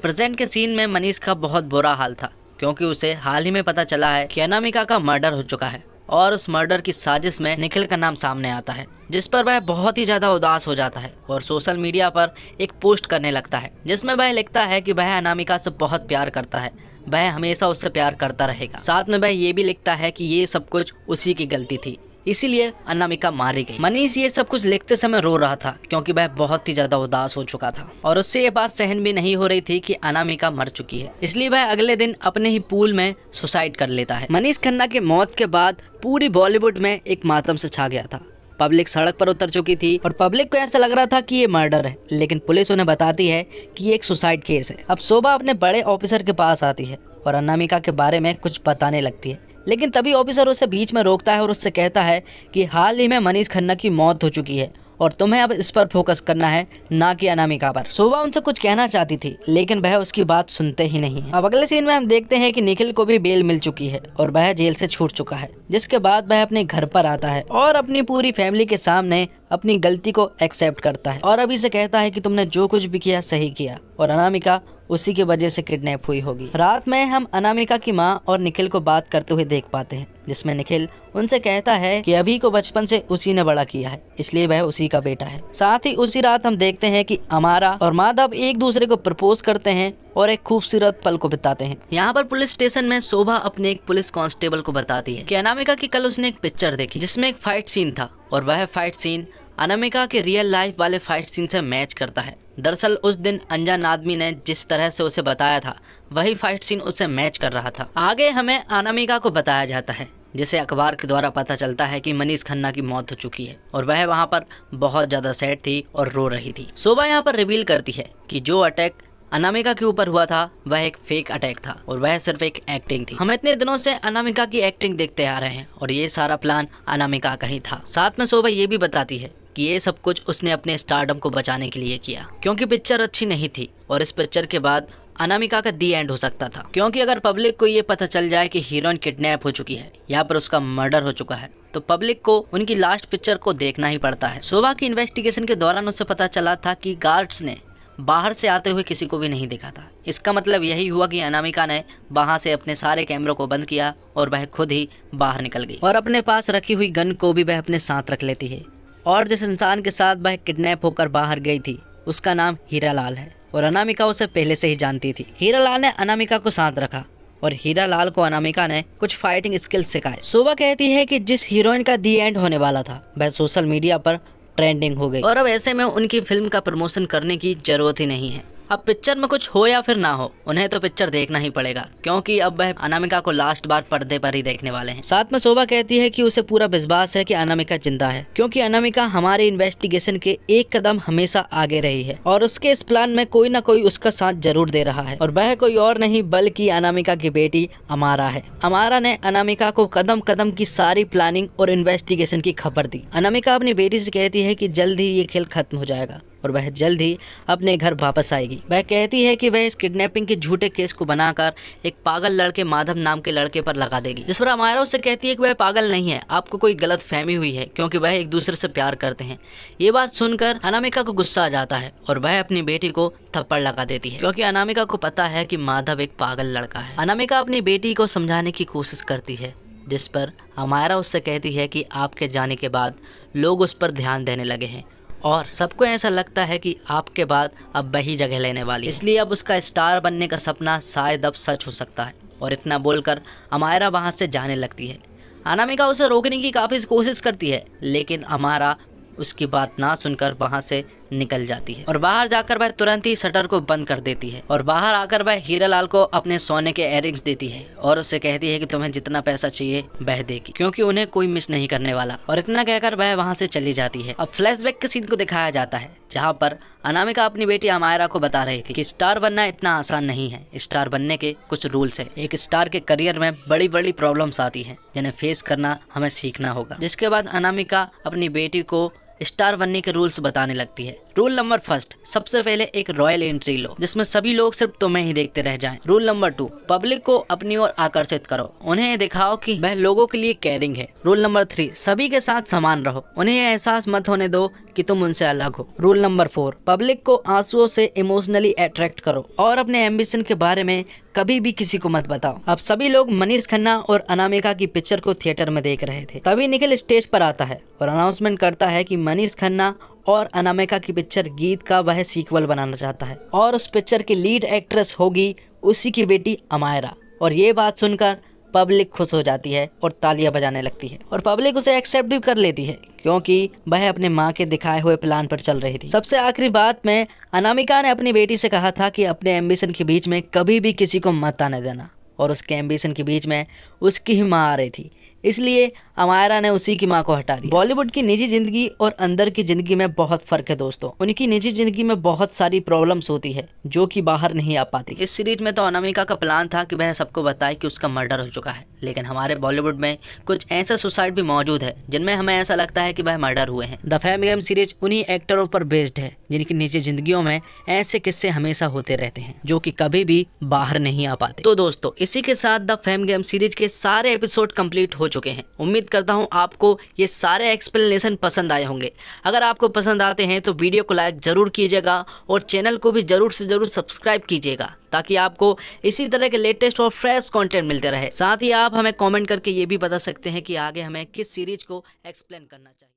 प्रेजेंट के सीन में मनीष का बहुत बुरा हाल था, क्योंकि उसे हाल ही में पता चला है कि अनामिका का मर्डर हो चुका है और उस मर्डर की साजिश में निखिल का नाम सामने आता है, जिस पर वह बहुत ही ज्यादा उदास हो जाता है और सोशल मीडिया पर एक पोस्ट करने लगता है, जिसमें वह लिखता है कि वह अनामिका से बहुत प्यार करता है, वह हमेशा उससे प्यार करता रहेगा। साथ में वह ये भी लिखता है कि ये सब कुछ उसी की गलती थी, इसीलिए अनामिका मारी गई। मनीष ये सब कुछ लिखते समय रो रहा था, क्योंकि वह बहुत ही ज्यादा उदास हो चुका था और उससे ये बात सहन भी नहीं हो रही थी कि अनामिका मर चुकी है। इसलिए वह अगले दिन अपने ही पूल में सुसाइड कर लेता है। मनीष खन्ना के मौत के बाद पूरी बॉलीवुड में एक मातम से छा गया था। पब्लिक सड़क पर उतर चुकी थी और पब्लिक को ऐसा लग रहा था कि ये मर्डर है, लेकिन पुलिस उन्हें बताती है कि ये एक सुसाइड केस है। अब शोभा अपने बड़े ऑफिसर के पास आती है और अनामिका के बारे में कुछ बताने लगती है, लेकिन तभी ऑफिसर उसे बीच में रोकता है और उससे कहता है कि हाल ही में मनीष खन्ना की मौत हो चुकी है और तुम्हें अब इस पर फोकस करना है, ना कि अनामिका पर। शोभा उनसे कुछ कहना चाहती थी, लेकिन वह उसकी बात सुनते ही नहीं है। अब अगले सीन में हम देखते हैं कि निखिल को भी बेल मिल चुकी है और वह जेल से छूट चुका है, जिसके बाद वह अपने घर पर आता है और अपनी पूरी फैमिली के सामने अपनी गलती को एक्सेप्ट करता है और अभी से कहता है कि तुमने जो कुछ भी किया सही किया और अनामिका उसी की वजह से किडनैप हुई होगी। रात में हम अनामिका की माँ और निखिल को बात करते हुए देख पाते हैं, जिसमें निखिल उनसे कहता है कि अभी को बचपन से उसी ने बड़ा किया है, इसलिए वह उसी का बेटा है। साथ ही उसी रात हम देखते हैं कि अमारा और माधव एक दूसरे को प्रपोज करते हैं और एक खूबसूरत पल को बिताते हैं। यहाँ पर पुलिस स्टेशन में शोभा अपने एक पुलिस कांस्टेबल को बताती है कि अनामिका की कल उसने एक पिक्चर देखी, जिसमें एक फाइट सीन था और वह फाइट सीन अनामिका के रियल लाइफ वाले फाइट सीन से मैच करता है। दरअसल उस दिन अनजान आदमी ने जिस तरह से उसे बताया था, वही फाइट सीन उससे मैच कर रहा था। आगे हमें अनामिका को बताया जाता है, जिसे अखबार के द्वारा पता चलता है कि मनीष खन्ना की मौत हो चुकी है और वह वहाँ पर बहुत ज्यादा सैड थी और रो रही थी। शोभा यहाँ पर रिवील करती है कि जो अटैक अनामिका के ऊपर हुआ था वह एक फेक अटैक था और वह सिर्फ एक एक्टिंग थी। हम इतने दिनों से अनामिका की एक्टिंग देखते आ रहे हैं और ये सारा प्लान अनामिका का ही था। साथ में शोभा ये भी बताती है कि ये सब कुछ उसने अपने स्टारडम को बचाने के लिए किया, क्योंकि पिक्चर अच्छी नहीं थी और इस पिक्चर के बाद अनामिका का दी एंड हो सकता था। क्योंकि अगर पब्लिक को ये पता चल जाए कि हीरोइन किडनैप हो चुकी है, यहाँ पर उसका मर्डर हो चुका है, तो पब्लिक को उनकी लास्ट पिक्चर को देखना ही पड़ता है। शोभा की इन्वेस्टिगेशन के दौरान उसे पता चला था कि गार्ड्स ने बाहर से आते हुए किसी को भी नहीं देखा था। इसका मतलब यही हुआ कि अनामिका ने वहां से अपने सारे कैमरों को बंद किया और वह खुद ही बाहर निकल गई और अपने पास रखी हुई गन को भी वह अपने साथ रख लेती है। और जिस इंसान के साथ वह किडनैप होकर बाहर गई थी उसका नाम हीरालाल है और अनामिका उसे पहले से ही जानती थी। हीरालाल ने अनामिका को साथ रखा और हीरालाल को अनामिका ने कुछ फाइटिंग स्किल्स सिखाए। शोभा कहती है कि जिस हीरोइन का दी एंड होने वाला था वह सोशल मीडिया पर ट्रेंडिंग हो गई और अब ऐसे में उनकी फिल्म का प्रमोशन करने की जरूरत ही नहीं है। अब पिक्चर में कुछ हो या फिर ना हो, उन्हें तो पिक्चर देखना ही पड़ेगा, क्योंकि अब वह अनामिका को लास्ट बार पर्दे पर ही देखने वाले हैं। साथ में शोभा कहती है कि उसे पूरा विश्वास है कि अनामिका जिंदा है, क्योंकि अनामिका हमारे इन्वेस्टिगेशन के एक कदम हमेशा आगे रही है और उसके इस प्लान में कोई ना कोई उसका साथ जरूर दे रहा है और वह कोई और नहीं बल्कि अनामिका की बेटी अमारा है। अमारा ने अनामिका को कदम कदम की सारी प्लानिंग और इन्वेस्टिगेशन की खबर दी। अनामिका अपनी बेटी से कहती है कि जल्द ही ये खेल खत्म हो जाएगा और वह जल्द ही अपने घर वापस आएगी। वह कहती है कि वह इस किडनैपिंग के झूठे केस को बनाकर एक पागल लड़के माधव नाम के लड़के पर लगा देगी, जिस पर अमारा उससे कहती है कि वह पागल नहीं है, आपको कोई गलत फहमी हुई है, क्योंकि वह एक दूसरे से प्यार करते हैं। ये बात सुनकर अनामिका को गुस्सा आ जाता है और वह अपनी बेटी को थप्पड़ लगा देती है, क्योंकि अनामिका को पता है कि माधव एक पागल लड़का है। अनामिका अपनी बेटी को समझाने की कोशिश करती है, जिस पर अमारा उससे कहती है कि आपके जाने के बाद लोग उस पर ध्यान देने लगे हैं और सबको ऐसा लगता है कि आपके बाद अब वही जगह लेने वाली है, इसलिए अब उसका स्टार बनने का सपना शायद अब सच हो सकता है। और इतना बोलकर अमारा वहां से जाने लगती है। अनामिका उसे रोकने की काफ़ी कोशिश करती है, लेकिन अमारा उसकी बात ना सुनकर वहां से निकल जाती है और बाहर जाकर वह तुरंत ही शटर को बंद कर देती है और बाहर आकर वह हीरालाल को अपने सोने के इयररिंग्स देती है और उससे कहती है कि तुम्हें जितना पैसा चाहिए वह देगी, क्योंकि उन्हें कोई मिस नहीं करने वाला। और इतना कहकर वह वहां से चली जाती है। अब फ्लैशबैक के सीन को दिखाया जाता है, जहाँ पर अनामिका अपनी बेटी अमायरा को बता रही थी कि स्टार बनना इतना आसान नहीं है, स्टार बनने के कुछ रूल्स है। एक स्टार के करियर में बड़ी बड़ी प्रॉब्लम्स आती हैं जिन्हें फेस करना हमें सीखना होगा। जिसके बाद अनामिका अपनी बेटी को स्टार बनने के रूल्स बताने लगती है। रूल नंबर 1, सबसे पहले एक रॉयल एंट्री लो जिसमें सभी लोग सिर्फ तुम्हें ही देखते रह जाएं। रूल नंबर 2, पब्लिक को अपनी ओर आकर्षित करो, उन्हें दिखाओ कि वह लोगों के लिए केयरिंग है। रूल नंबर 3, सभी के साथ समान रहो, उन्हें यह एहसास मत होने दो कि तुम उनसे अलग हो। रूल नंबर 4, पब्लिक को आंसुओं से इमोशनली अट्रैक्ट करो और अपने एम्बिशन के बारे में कभी भी किसी को मत बताओ। अब सभी लोग मनीष खन्ना और अनामिका की पिक्चर को थिएटर में देख रहे थे। तभी निखिल स्टेज पर आता है और अनाउंसमेंट करता है कि मनीष खन्ना और अनामिका की पिक्चर गीत का वह सीक्वल बनाना चाहता है और उस पिक्चर की लीड एक्ट्रेस होगी उसी की बेटी अमायरा। और ये बात सुनकर पब्लिक खुश हो जाती है और तालियां बजाने लगती है और पब्लिक उसे एक्सेप्ट भी कर लेती है, क्योंकि वह अपने माँ के दिखाए हुए प्लान पर चल रही थी। सबसे आखिरी बात में अनामिका ने अपनी बेटी से कहा था कि अपने एम्बिशन के बीच में कभी भी किसी को मत आने देना, और उसके एम्बिशन के बीच में उसकी ही माँ आ रही थी, इसलिए अमायरा ने उसी की माँ को हटा दिया। बॉलीवुड की निजी जिंदगी और अंदर की जिंदगी में बहुत फर्क है दोस्तों। उनकी निजी जिंदगी में बहुत सारी प्रॉब्लम्स होती है जो कि बाहर नहीं आ पाती। इस सीरीज में तो अनामिका का प्लान था कि वह सबको बताए कि उसका मर्डर हो चुका है, लेकिन हमारे बॉलीवुड में कुछ ऐसे सुसाइड भी मौजूद है जिनमें हमें ऐसा लगता है कि वह मर्डर हुए हैं। द फेम गेम सीरीज उन्हीं एक्टरों पर बेस्ड है जिनकी निजी जिंदगियों में ऐसे किस्से हमेशा होते रहते हैं जो कि कभी भी बाहर नहीं आ पाते। तो दोस्तों, इसी के साथ द फेम गेम सीरीज के सारे एपिसोड कंप्लीट हो चुके हैं। उम्मीद करता हूँ आपको ये सारे एक्सप्लेनेशन पसंद आए होंगे। अगर आपको पसंद आते हैं तो वीडियो को लाइक जरूर कीजिएगा और चैनल को भी जरूर से जरूर सब्सक्राइब कीजिएगा, ताकि आपको इसी तरह के लेटेस्ट और फ्रेश कंटेंट मिलते रहे। साथ ही आप हमें कमेंट करके ये भी बता सकते हैं कि आगे हमें किस सीरीज को एक्सप्लेन करना चाहिए।